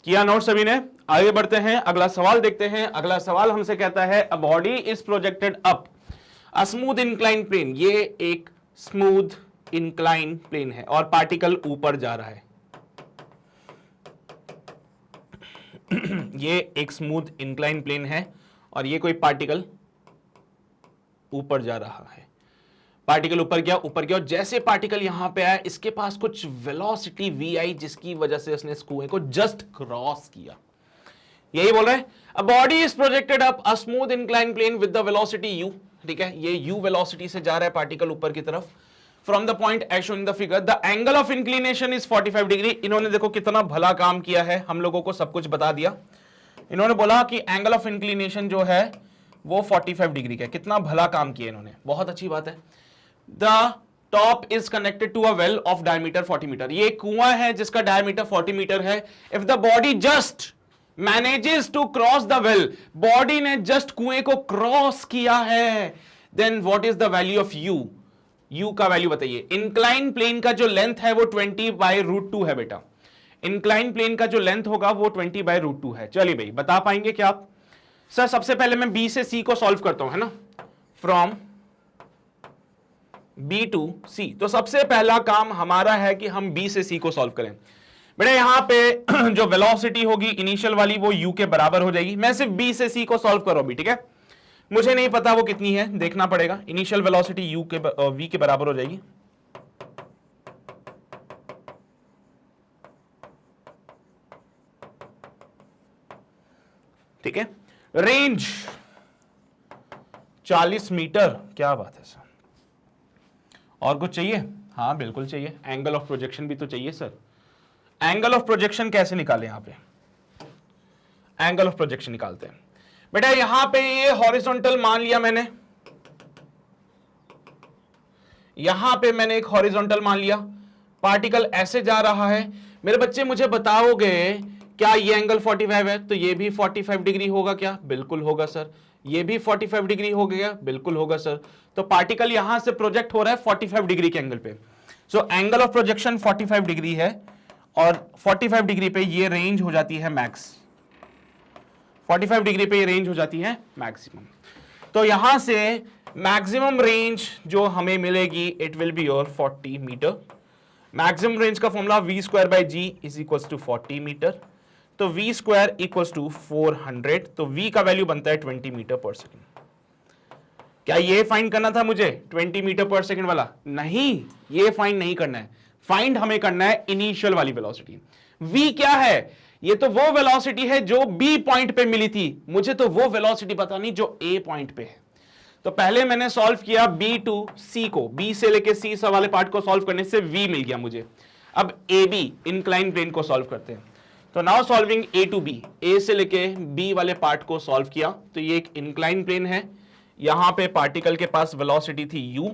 किया नोट सभी ने? आगे बढ़ते हैं, अगला सवाल देखते हैं। अगला सवाल हमसे कहता है a body is projected up a smooth incline plane. ये एक स्मूथ इंक्लाइन प्लेन है और पार्टिकल ऊपर जा रहा है। ये एक स्मूथ इंक्लाइन प्लेन है और ये कोई पार्टिकल ऊपर जा रहा है। पार्टिकल ऊपर गया और जैसे पार्टिकल यहां पे आया इसके पास कुछ वेलोसिटी v आई, जिसकी वजह से उसने इस कुएं को जस्ट क्रॉस किया। यही बोल रहे हैं a body is projected up a smooth incline plane with the velocity u। ठीक है, ये u वेलोसिटी से जा रहा है पार्टिकल ऊपर की तरफ from the point as shown in the figure. The angle of inclination is 45 degree. इन्होंने देखो कितना भला काम किया है, हम लोगों को सब कुछ बता दिया। इन्होंने बोला कि एंगल ऑफ इंक्लिनेशन जो है वो 45 डिग्री का है। कितना भला काम किया इन्होंने, बहुत अच्छी बात है। The top is connected to a well of diameter 40 metre. ये कुआं है जिसका डायमीटर 40 मीटर है। If the body just manages to cross the well, body ने जस्ट कुएं को क्रॉस किया है, then what is the value of u? U का वैल्यू बताइए। इंक्लाइन प्लेन का जो लेंथ है वो 20/√2 है बेटा। इंक्लाइन प्लेन का जो लेंथ होगा वो 20/√2 है। चलिए भाई बता पाएंगे क्या आप? सर सबसे पहले मैं बी से सी को सॉल्व करता हूं, है ना, फ्रॉम बी टू सी। तो सबसे पहला काम हमारा है कि हम बी से सी को सॉल्व करें। बेटा यहां पे जो वेलोसिटी होगी इनिशियल वाली वो यू के बराबर हो जाएगी। मैं सिर्फ बी से सी को सॉल्व कर रहा हूं अभी, ठीक है, मुझे नहीं पता वो कितनी है, देखना पड़ेगा। इनिशियल वेलोसिटी यू के वी के बराबर हो जाएगी। ठीक है, रेंज 40 मीटर। क्या बात है सर, और कुछ चाहिए? हाँ बिल्कुल चाहिए, एंगल ऑफ प्रोजेक्शन भी तो चाहिए सर। एंगल ऑफ प्रोजेक्शन कैसे निकालें? यहां पे एंगल ऑफ प्रोजेक्शन निकालते हैं बेटा। यहां पे ये हॉरिजॉन्टल मान लिया मैंने, यहां पे मैंने एक हॉरिजॉन्टल मान लिया, पार्टिकल ऐसे जा रहा है। मेरे बच्चे मुझे बताओगे क्या ये एंगल 45 है तो ये भी 45 डिग्री होगा क्या? बिल्कुल होगा सर। ये भी 45 डिग्री हो गया? बिल्कुल होगा सर। तो पार्टिकल यहां से प्रोजेक्ट हो रहा है 45 डिग्री के एंगल पे। So angle of projection 45 degree है और 45 डिग्री पे ये रेंज हो जाती है मैक्स। 45 डिग्री पे ये रेंज हो जाती है मैक्सिमम। तो यहां से मैक्सिमम रेंज जो हमें मिलेगी it will be your 40 metre. Maximum range का formula v²/g is equal to 40 metre. तो v² इक्वल टू 400। तो v का वैल्यू बनता है 20 मीटर पर सेकेंड। क्या ये फाइंड करना था मुझे 20 मीटर पर सेकेंड वाला? नहीं, ये फाइंड नहीं करना है। फाइंड हमें करना है इनिशियल वाली वेलोसिटी। v क्या है? ये तो वो वेलोसिटी है जो b पॉइंट पे मिली थी, मुझे तो वो वेलोसिटी पता नहीं जो a पॉइंट पे है। तो पहले मैंने सॉल्व किया b टू c को, b से लेके c वाले पार्ट को सॉल्व करने से v मिल गया मुझे। अब ab इंक्लाइन प्लेन को सॉल्व करते हैं। तो now solving a to b, a से लेके b वाले पार्ट को सॉल्व किया। तो ये एक इंक्लाइन प्लेन है, यहां पे पार्टिकल के पास वेलोसिटी थी u,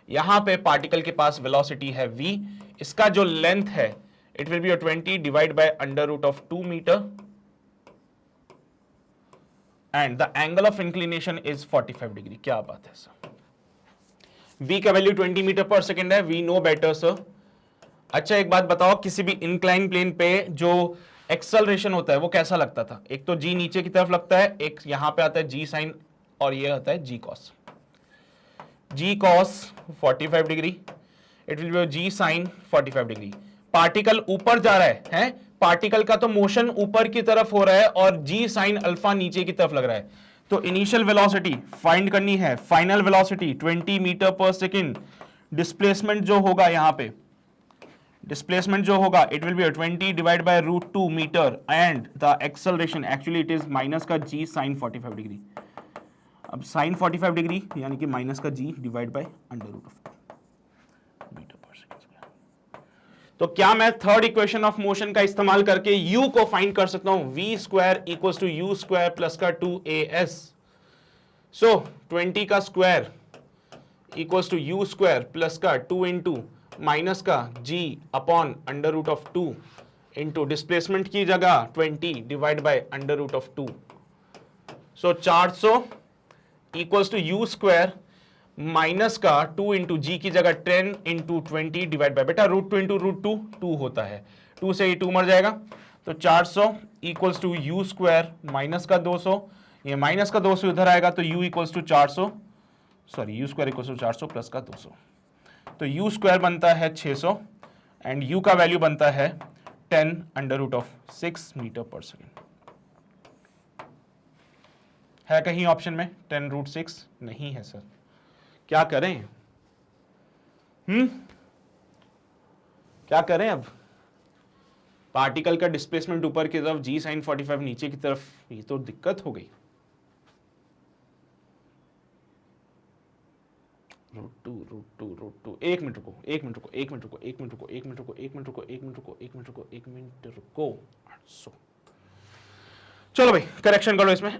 यहां पे पार्टिकल के पास वेलोसिटी है v। इसका जो लेंथ है it will be 20 divide by √2 metre and the angle of inclination is 45 degree. क्या बात है सर, v का वैल्यू 20 मीटर पर सेकेंड है, वी नो बेटर सर। अच्छा एक बात बताओ, किसी भी इंक्लाइन प्लेन पे जो एक्सेलरेशन होता है वो कैसा लगता था? एक तो g नीचे की तरफ लगता है, एक यहां पे आता है g साइन और ये आता है g cos। g cos 45 degree, it will be g sine 45 degree. Particle ऊपर जा रहा है, पार्टिकल का तो मोशन ऊपर की तरफ हो रहा है और g साइन अल्फा नीचे की तरफ लग रहा है। तो इनिशियल वेलोसिटी फाइंड करनी है, फाइनल वेलोसिटी 20 मीटर पर सेकेंड। डिस्प्लेसमेंट जो होगा यहां पे, डिस्प्लेसमेंट जो होगा it will be 20 divide by √2 metre and the acceleration actually it is minus का g साइन 45 डिग्री। अब साइन 45 डिग्री यानी कि माइनस का g डिवाइड बाय √2 मीटर पर सेकेंड। तो क्या मैं थर्ड इक्वेशन ऑफ मोशन का इस्तेमाल करके u को फाइंड कर सकता हूं? v² equal to u² plus का 2as। सो 20 का square equal to u² plus का 2 इंटू माइनस का g अपॉन √2 इंटू डिस्प्लेसमेंट की जगह 20 divide by √2। So 400 equals to u² minus का 2 इंटू जी की जगह 10 इंटू 20 डिवाइड बाय, बेटा √2 इंटू √2 2 होता है, 2 से ये 2 मर जाएगा। तो 400 इक्वल्स टू u² माइनस का 200, ये माइनस का 200 इधर आएगा तो u equals to 400, sorry u² equals to 400 plus का 200। तो u² बनता है 600 एंड u का वैल्यू बनता है 10√6 मीटर पर सेकेंड। है कहीं ऑप्शन में 10√6? नहीं है सर, क्या करें? क्या करें अब? पार्टिकल का डिस्प्लेसमेंट ऊपर की तरफ, g साइन 45 नीचे की तरफ, ये तो दिक्कत हो गई। √2 एक मिनट रुको, एक मिनट रुको, एक मिनट रुको, एक मिनट रुको, एक मिनट रुको, एक मिनट रुको, एक मिनट रुको, एक मिनट रुको, एक मिनट रुको, एक मिनट रुको। चलो भाई करेक्शन कर लो इसमें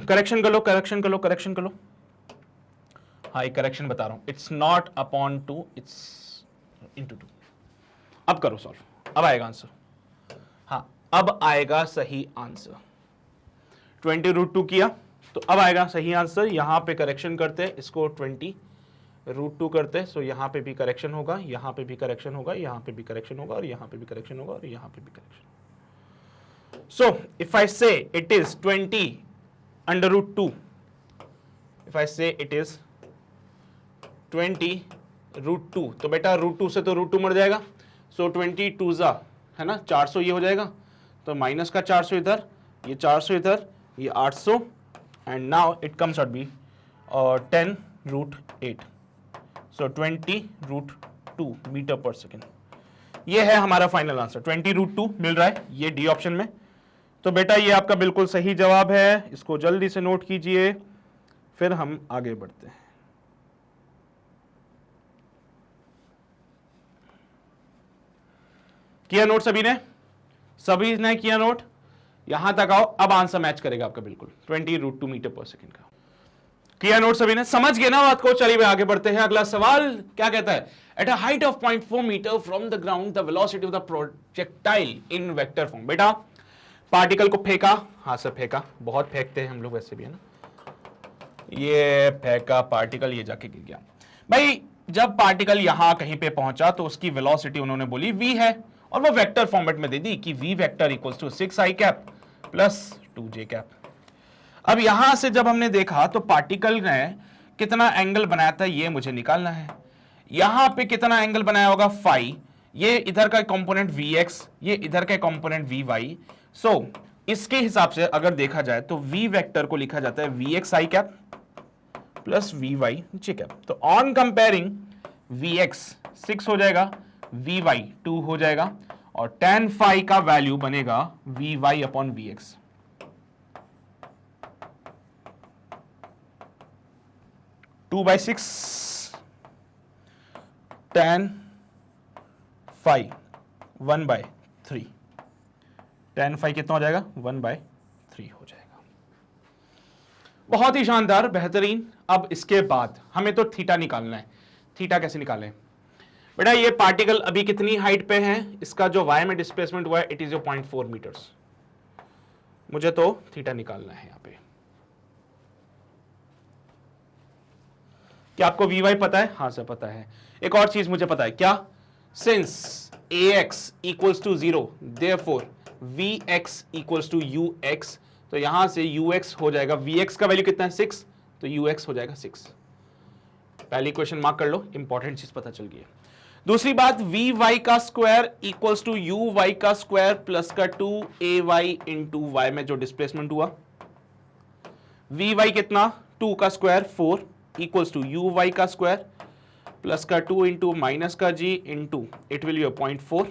करेक्शन कर लो, करेक्शन कर लो, करेक्शन कर लो। हाँ एक करेक्शन बता रहा हूं, it's not upon 2, it's into 2। अब करो सॉल्व, अब आएगा आंसर। हाँ अब आएगा सही आंसर। 20√2 किया तो अब आएगा सही आंसर। यहां पे करेक्शन करते हैं, इसको 20√2 करते हैं, सो यहां पे भी करेक्शन होगा, यहां पे भी करेक्शन होगा, यहां पे भी करेक्शन होगा, और यहां पे भी करेक्शन होगा, और यहां पे भी correction. So if I say it is 20√2, if I say it is 20√2, तो बेटा √2 से तो √2 मर जाएगा, so 22 है ना 400 ये हो जाएगा, तो माइनस का 400 इधर, ये 400 इधर, ये 800, and now it comes out be 10√8, so 20√2 metre पर सेकेंड। ये है हमारा फाइनल आंसर, 20√2 मिल रहा है ये डी ऑप्शन में। तो बेटा ये आपका बिल्कुल सही जवाब है, इसको जल्दी से नोट कीजिए, फिर हम आगे बढ़ते हैं। किया नोट सभी ने? सभी ने किया नोट? यहां तक आओ, अब आंसर मैच करेगा आपका बिल्कुल 20√2 मीटर पर सेकेंड का। किया नोट सभी ने? समझ गए ना बात को? चलिए भाई आगे बढ़ते हैं। अगला सवाल क्या कहता है? At a height of 0.4 metre from the ground the velocity of the projectile in vector form. बेटा पार्टिकल को फेंका, हां से फेंका, बहुत फेंकते हैं हम लोग वैसे भी है ना, ये फेंका पार्टिकल, ये जाके गिर गया। भाई जब पार्टिकल यहां कहीं पे पहुंचा तो उसकी वेलोसिटी उन्होंने बोली v है, और वो वेक्टर फॉर्मेट में दे दी कि v vector equals to 6i cap plus 2j cap. अब यहां से जब हमने देखा तो पार्टिकल ने कितना एंगल बनाया था ये मुझे निकालना है। यहां पे कितना एंगल बनाया होगा फाई, ये इधर का कंपोनेंट vx, ये इधर का कंपोनेंट vy। सो इसके हिसाब से अगर देखा जाए तो v वेक्टर को लिखा जाता है vx i cap plus vy j cap. तो ऑन कंपेयरिंग vx 6 हो जाएगा, vy 2 हो जाएगा, और tan phi का वैल्यू बनेगा vy upon vx। Two by 6 tan phi 1/3, tan phi कितना हो जाएगा? 1/3 हो जाएगा। बहुत ही शानदार, बेहतरीन। अब इसके बाद हमें तो थीटा निकालना है। थीटा कैसे निकालें? बेटा ये पार्टिकल अभी कितनी हाइट पे है, इसका जो y में डिस्प्लेसमेंट हुआ है इट इज 0.4 मीटर्स। मुझे तो थीटा निकालना है यहां पे। क्या आपको vy पता है? हाँ सर पता है। एक और चीज मुझे पता है, क्या? Since ax equals to 0 therefore vx equals to ux, तो यहां से ux हो जाएगा, vx का वैल्यू कितना है 6, तो ux हो जाएगा 6। पहली क्वेश्चन मार्क कर लो, इंपॉर्टेंट चीज पता चल गई है। दूसरी बात, vy का स्क्वायर इक्वल्स टू uy का स्क्वायर प्लस का 2ay इंटू y में जो डिस्प्लेसमेंट हुआ, vy कितना? 2 का स्क्वायर 4 इक्वल्स टू uy का स्क्वायर प्लस का 2 इंटू माइनस का g into it will B 0.4,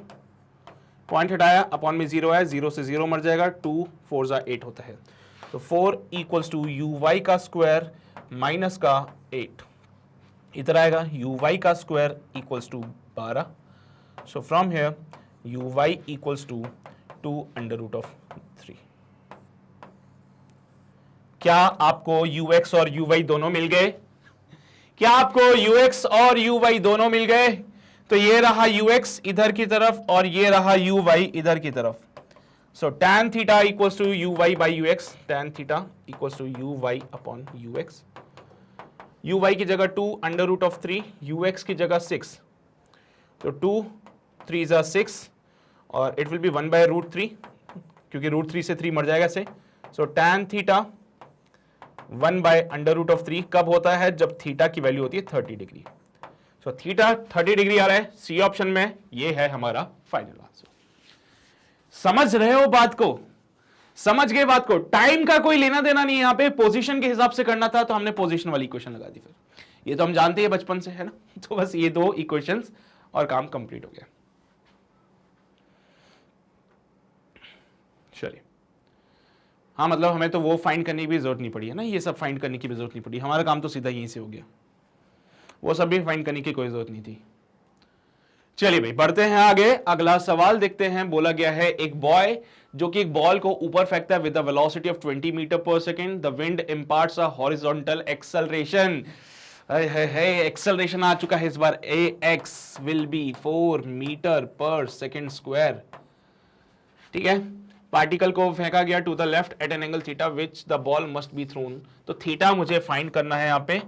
point हटाया, अपॉन में 0 है, 0 से 0 मर जाएगा, 2 4 जा 8 होता है, तो 4 इक्वल्स टू uy का स्क्वायर माइनस का 8, इधर आएगा uy का square equals to 12। So from here uy equals to 2√3। क्या आपको ux और uy दोनों मिल गए? क्या आपको ux और uy दोनों मिल गए? तो ये रहा ux इधर की तरफ और ये रहा uy इधर की तरफ। So tan theta equals to uy by ux, tan theta equals to uy upon ux। uy की जगह 2√3, ux की जगह 6, तो 2 3 जा 6, और इट विल बी 1/√3, क्योंकि √3 से 3 मर जाएगा से। सो tan थीटा 1/√3 कब होता है? जब थीटा की वैल्यू होती है 30 डिग्री। सो थीटा 30 डिग्री आ रहा है सी ऑप्शन में, ये है हमारा फाइनल आंसर। समझ रहे हो बात को? समझ गए बात को? टाइम का कोई लेना देना नहीं, यहां पे पोजीशन के हिसाब से करना था तो हमने पोजीशन वाली इक्वेशन लगा दी। फिर ये तो हम जानते हैं बचपन से, है ना? तो बस ये 2 इक्वेशंस और काम कंप्लीट हो गया। चलिए, हाँ मतलब हमें तो वो फाइंड करने की भी जरूरत नहीं पड़ी है ना, ये सब फाइंड करने की भी जरूरत नहीं पड़ी, हमारा काम तो सीधा यहीं से हो गया, वो सब भी फाइंड करने की कोई जरूरत नहीं थी। चलिए भाई बढ़ते हैं आगे, अगला सवाल देखते हैं। बोला गया है एक बॉय जो कि एक बॉल को ऊपर फेंकता है with the velocity of 20 metre per second, the wind imparts a horizontal acceleration. Acceleration आ चुका है इस बार, ax will be 4 metre per second square. ठीक है, पार्टिकल को फेंका गया to the left at an angle theta which the ball must be thrown. तो थीटा मुझे फाइंड करना है यहां पे,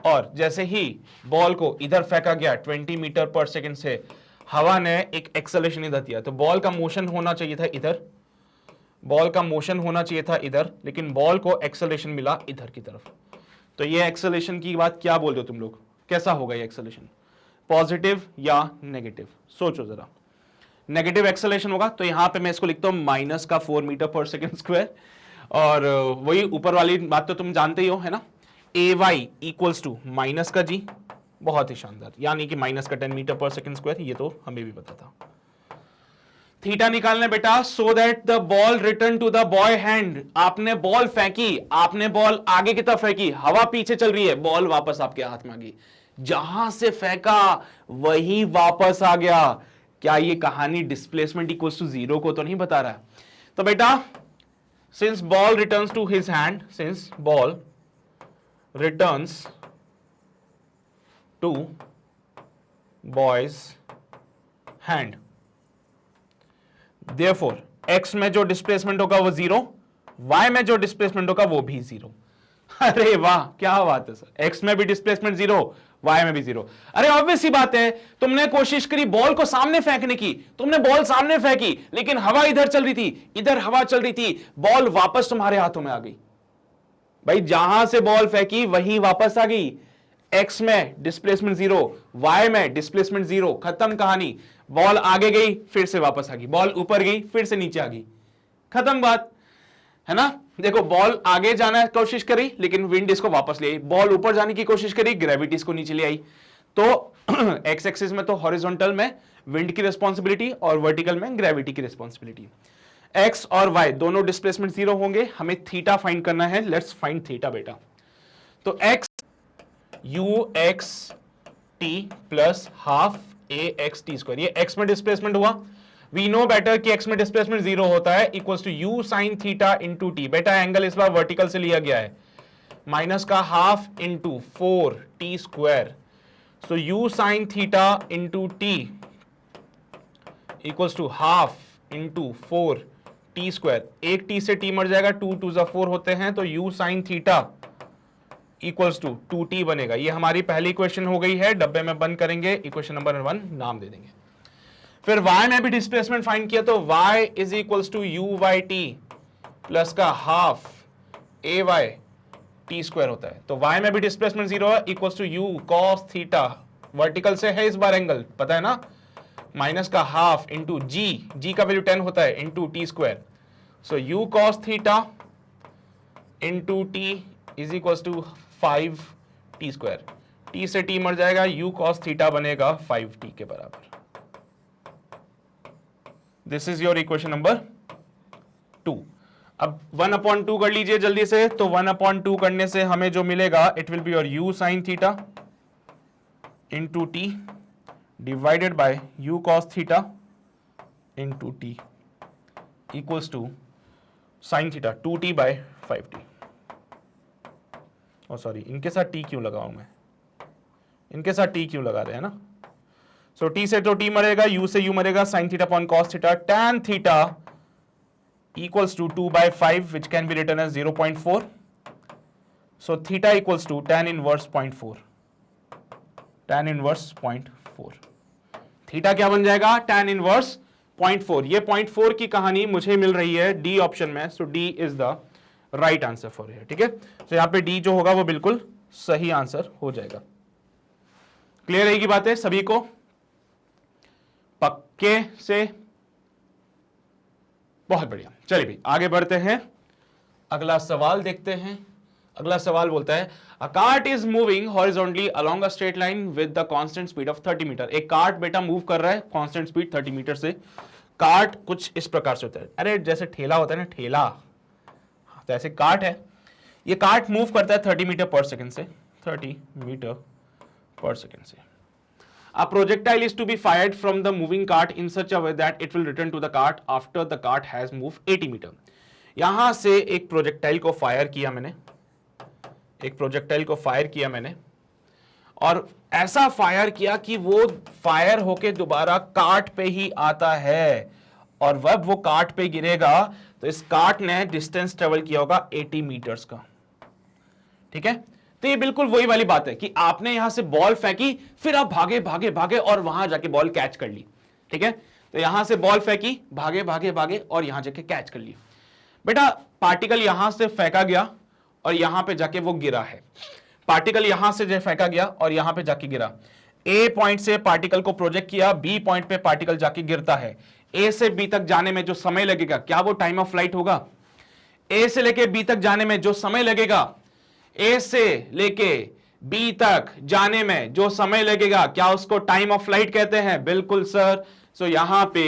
और जैसे ही बॉल को इधर फेंका गया 20 मीटर पर सेकंड से, हवा ने एक एक्सेलरेशन इधर दिया, तो बॉल का मोशन होना चाहिए था इधर, बॉल का मोशन होना चाहिए था इधर, लेकिन बॉल को एक्सेलरेशन मिला इधर की तरफ। तो ये एक्सेलरेशन की बात क्या बोल रहे हो तुम लोग, कैसा होगा ये एक्सेलरेशन, पॉजिटिव या नेगेटिव? सोचो जरा। नेगेटिव एक्सेलरेशन होगा तो यहां पे मैं इसको लिखता हूं माइनस का 4 मीटर पर सेकंड स्क्वायर, और वही ऊपर वाली बात तो तुम जानते ही हो, है ना, ए वाई इक्वल्स टू माइनस का जी, बहुत ही शानदार, यानी कि माइनस का 10 मीटर पर सेकंड स्क्वायर, ये तो हमें भी पता था। थीटा निकालना है बेटा, so that the ball return to the boy hand. आपने बॉल फेंकी, आपने बॉल आगे की तरफ फेंकी, हवा पीछे चल रही है, बॉल वापस आपके हाथ में आ गई, जहां से फेंका वही वापस आ गया। क्या ये कहानी डिस्प्लेसमेंट इक्वल्स टू 0 को तो नहीं बता रहा है? तो बेटा since ball returns to his hand, since ball returns to boy's hand, Therefore, x में जो डिस्प्लेसमेंट होगा वो 0, y में जो डिस्प्लेसमेंट होगा वो भी 0। अरे वाह क्या बात है सर, x में भी डिस्प्लेसमेंट 0, y में भी 0। अरे ऑब्वियस सी बात है, तुमने कोशिश करी बॉल को सामने फेंकने की, तुमने बॉल सामने फेंकी, लेकिन हवा इधर चल रही थी, इधर हवा चल रही थी, बॉल वापस तुम्हारे हाथों में आ गई। भाई जहां से बॉल फेंकी वही वापस आ गई। x में डिस्प्लेसमेंट 0, y में डिस्प्लेसमेंट 0, खत्म कहानी। बॉल आगे गई फिर से वापस आ गई, बॉल ऊपर गई फिर से नीचे आ गई, खत्म बात, है ना। देखो बॉल आगे जाना है कोशिश करी, लेकिन विंड इसको वापस ले आई, बॉल ऊपर जाने की कोशिश करी, ग्रेविटी इसको नीचे ले आई। तो एक्स एक्सिस में तो हॉरिजॉन्टल में विंड की रिस्पॉन्सिबिलिटी और वर्टिकल में ग्रेविटी की रिस्पॉन्सिबिलिटी। एक्स और वाई दोनों डिस्प्लेसमेंट 0 होंगे, हमें थीटा फाइंड करना है। लेट्स फाइंड थीटा बेटा। तो x u x t plus half a x t square, ये एक्स में डिस्प्लेसमेंट हुआ। वी नो बेटर कि एक्स में डिस्प्लेसमेंट 0 होता है, equals to u sine theta into t. बेटा एंगल इस बार वर्टिकल से लिया गया है, माइनस का half into 4 t square. So u sine theta into t equals to half into 4 t square. एक टी से टी मर जाएगा, 2 2 4 होते हैं, तो u sine theta equals to 2t बनेगा। ये हमारी पहली इक्वेशन हो गई है, डब्बे में बंद करेंगे, इक्वेशन नंबर 1 नाम दे देंगे। फिर y में भी डिस्प्लेसमेंट फाइंड किया, तो y is equals to u y t plus का half a y t square होता है। तो y में भी डिस्प्लेसमेंट 0 है, equals to u cos theta, vertical से है इस बार एंगल, पता है ना, माइनस का हाफ इंटू जी का वैल्यू 10 होता है, into t square. So u cos theta into t is equals to 5 t square. T से टी मर जाएगा, यू कॉस थीटा बनेगा 5t के बराबर। This is your equation number 2। अब 1/2 कर लीजिए जल्दी से। तो 1/2 करने से हमें जो मिलेगा, it will be your u sine theta into t divided by u cos theta into t equals to sine theta 2t by 5t। और सॉरी, इनके साथ टी क्यों लगाऊं मैं, इनके साथ टी क्यों लगा रहे हैं ना। सो टी से तो टी मरेगा, यू से यू मरेगा, sine theta upon cos theta, tan theta equals to 2/5 which can be written as 0.4। So theta equals to tan inverse 0.4, tan inverse 0.4। Theta क्या बन जाएगा, tan इनवर्स 0.4। ये 0.4 की कहानी मुझे मिल रही है डी ऑप्शन में, so D is the right answer for here. ठीक है, तो यहां पे डी जो होगा वो बिल्कुल सही आंसर हो जाएगा। क्लियर रहेगी बातें सभी को, पक्के से? बहुत बढ़िया। चलिए भाई आगे बढ़ते हैं, अगला सवाल देखते हैं। अगला सवाल बोलता है a cart is moving horizontally along a straight line with the constant speed of 30 metre. एक कार्ट बेटा मूव कर रहा है कांस्टेंट स्पीड 30 मीटर से। कार्ट कुछ इस प्रकार से होता है, अरे जैसे ठेला होता है ना, ठेला, तो ऐसे कार्ट है, ये कार्ट मूव करता है 30 मीटर पर सेकंड से, 30 मीटर पर सेकंड से। A projectile is to be fired from the moving cart in such a way that it will return to the cart after the cart has moved 80 metre. यहां से एक projectile को fire किया मैंने, और ऐसा fire किया कि वो फायर होके दोबारा कार्ट पे ही आता है, और जब वो कार्ट पे गिरेगा तो इस कार्ट ने डिस्टेंस ट्रेवल किया होगा 80 मीटर्स का। ठीक है, तो ये बिल्कुल वही वाली बात है कि आपने यहां से बॉल फेंकी, फिर आप भागे और वहां जाके बॉल कैच कर ली। ठीक है, तो यहां से बॉल फेंकी, भागे और यहां जाके कैच कर ली। बेटा पार्टिकल यहां से फेंका गया और यहां पे जाके वो गिरा है। पार्टिकल यहां से जो फेंका गया और यहां पे जाके गिरा। ए पॉइंट से पार्टिकल को प्रोजेक्ट किया, बी पॉइंट पे पार्टिकल जाके गिरता है। ए से बी तक जाने में जो समय लगेगा, क्या वो टाइम ऑफ फ्लाइट होगा? ए से लेके बी तक जाने में जो समय लगेगा, ए से लेके बी तक जाने में जो समय लगेगा, क्या उसको टाइम ऑफ फ्लाइट कहते हैं? बिल्कुल सर। सो यहां पे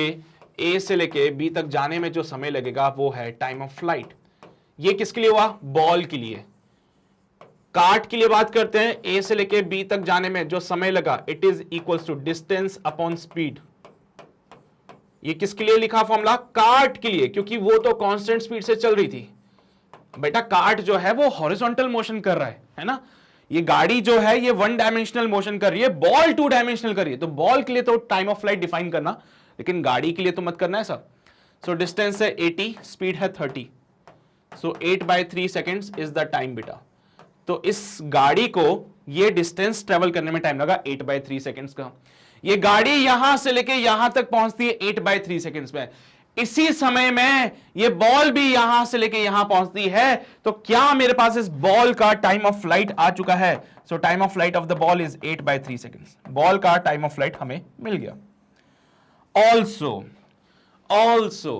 ए से लेके बी तक जाने में जो समय लगेगा वो है टाइम ऑफ फ्लाइट। ये किसके लिए हुआ? बॉल के लिए। कार्ट के लिए बात करते हैं, ए से लेके बी तक जाने में जो समय लगा, it is equals to distance upon speed. ये किसके लिए लिखा फॉर्मूला? कार्ट के लिए, क्योंकि वो तो कांस्टेंट स्पीड से चल रही थी। बेटा कार्ट जो है वो हॉरिजॉन्टल मोशन कर रहा है ना। ये गाड़ी जो है ये 1 डायमेंशनल मोशन कर रही है, बॉल 2 डायमेंशनल कर रही है। तो बॉल के लिए तो टाइम ऑफ फ्लाइट डिफाइन करना, लेकिन गाड़ी के लिए तो मत करना है सब। सो डिस्टेंस है 80, स्पीड है 30, सो 8/3 सेकेंड्स इज द टाइम बेटा। तो इस गाड़ी को ये डिस्टेंस ट्रेवल करने में टाइम लगा 8/3 सेकेंड्स का। ये गाड़ी यहां से लेके यहां तक पहुंचती है 8/3 सेकेंड्स में। इसी समय में ये बॉल भी यहां से लेके यहां पहुंचती है। तो क्या मेरे पास इस बॉल का टाइम ऑफ फ्लाइट आ चुका है? सो time of flight of the ball is 8/3 seconds. Ball का टाइम ऑफ फ्लाइट हमें मिल गया। ऑल्सो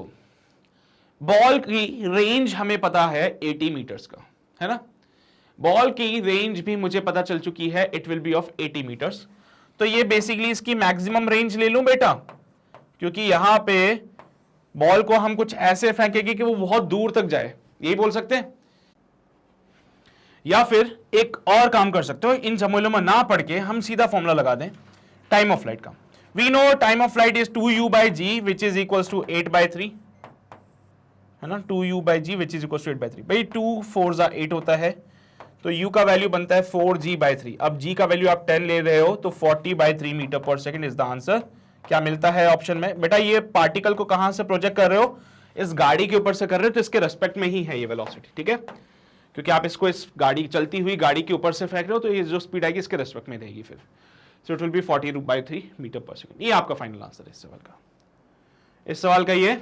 बॉल की रेंज हमें पता है 80 मीटर्स का, है ना। बॉल की रेंज भी मुझे पता चल चुकी है, it will be of 80 metres. तो ये बेसिकली इसकी मैक्सिमम रेंज ले लूं बेटा, क्योंकि यहां पे बॉल को हम कुछ ऐसे फेंकेंगे कि वो बहुत दूर तक जाए, यही बोल सकते हैं। या फिर एक और काम कर सकते हो, इन जमूलों में ना पढ़ के हम सीधा फॉर्मूला लगा दें टाइम ऑफ फ्लाइट का। We know time of flight is 2u/g which is equals to 8/3, है ना। 2u/g which is equals to 8/3। भाई 2 4 8 होता है, तो u का वैल्यू बनता है 4g/3। अब g का वैल्यू आप 10 ले रहे हो, तो 40/3 मीटर पर सेकेंड इज द आंसर। क्या मिलता है ऑप्शन में? बेटा ये पार्टिकल को कहां से प्रोजेक्ट कर रहे हो? इस गाड़ी के ऊपर से कर रहे हो, तो इसके रेस्पेक्ट में ही है ये वेलोसिटी। ठीक है, क्योंकि आप इसको इस गाड़ी चलती हुई गाड़ी के ऊपर से फेंक रहे हो, तो ये जो स्पीड आएगी इसके रेस्पेक्ट में रहेगी फिर। So it will be 40/3 metre पर सेकेंड। ये आपका फाइनल आंसर है इस सवाल का। इस सवाल का ये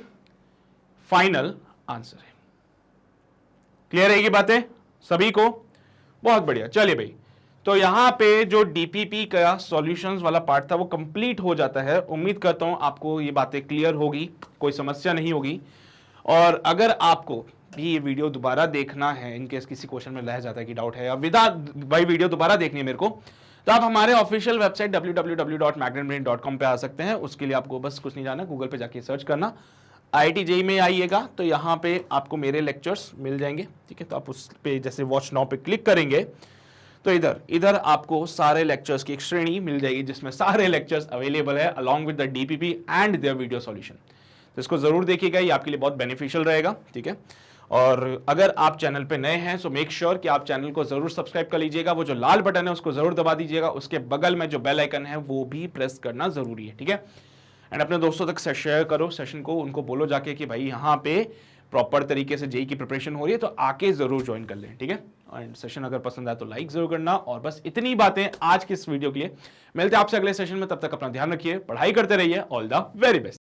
फाइनल आंसर है। क्लियर है ये बातें सभी को? बहुत बढ़िया। चलिए भाई, तो यहां पे जो डीपीपी का सॉल्यूशंस वाला पार्ट था वो कंप्लीट हो जाता है। उम्मीद करता हूं आपको ये बातें क्लियर होगी, कोई समस्या नहीं होगी। और अगर आपको भी ये वीडियो दोबारा देखना है, इनकेस किसी क्वेश्चन में रह जाता है कि डाउट है, या भाई वीडियो दोबारा देखनी है मेरे को, तो आप हमारे ऑफिशियल वेबसाइट www.magnetbrain.com पे आ सकते हैं। उसके लिए आपको बस कुछ नहीं जाना, गूगल पे जाके सर्च करना, IIT JEE में आइएगा, तो यहाँ पे आपको मेरे लेक्चर्स मिल जाएंगे। ठीक है, तो आप उस पे जैसे वॉच नाउ पे क्लिक करेंगे तो इधर आपको सारे लेक्चर्स की एक श्रेणी मिल जाएगी, जिसमें सारे लेक्चर्स अवेलेबल है along with the DPP and there video solution. तो इसको जरूर देखिएगा, ये आपके लिए बहुत बेनिफिशियल रहेगा। ठीक है, और अगर आप चैनल पे नए हैं सो मेक श्योर कि आप चैनल को जरूर सब्सक्राइब कर लीजिएगा। वो जो लाल बटन है उसको जरूर दबा दीजिएगा, उसके बगल में जो बेल आइकन है वो भी प्रेस करना जरूरी है। ठीक है, एंड अपने दोस्तों तक शेयर करो सेशन को, उनको बोलो जाके कि भाई यहाँ पे प्रॉपर तरीके से जेई की प्रिपरेशन हो रही है, तो आके जरूर ज्वाइन कर लें। ठीक है, एंड सेशन अगर पसंद आए तो लाइक जरूर करना। और बस इतनी बातें आज की इस वीडियो के लिए। मिलते हैं आपसे अगले सेशन में, तब तक अपना ध्यान रखिए, पढ़ाई करते रहिए। All the very best.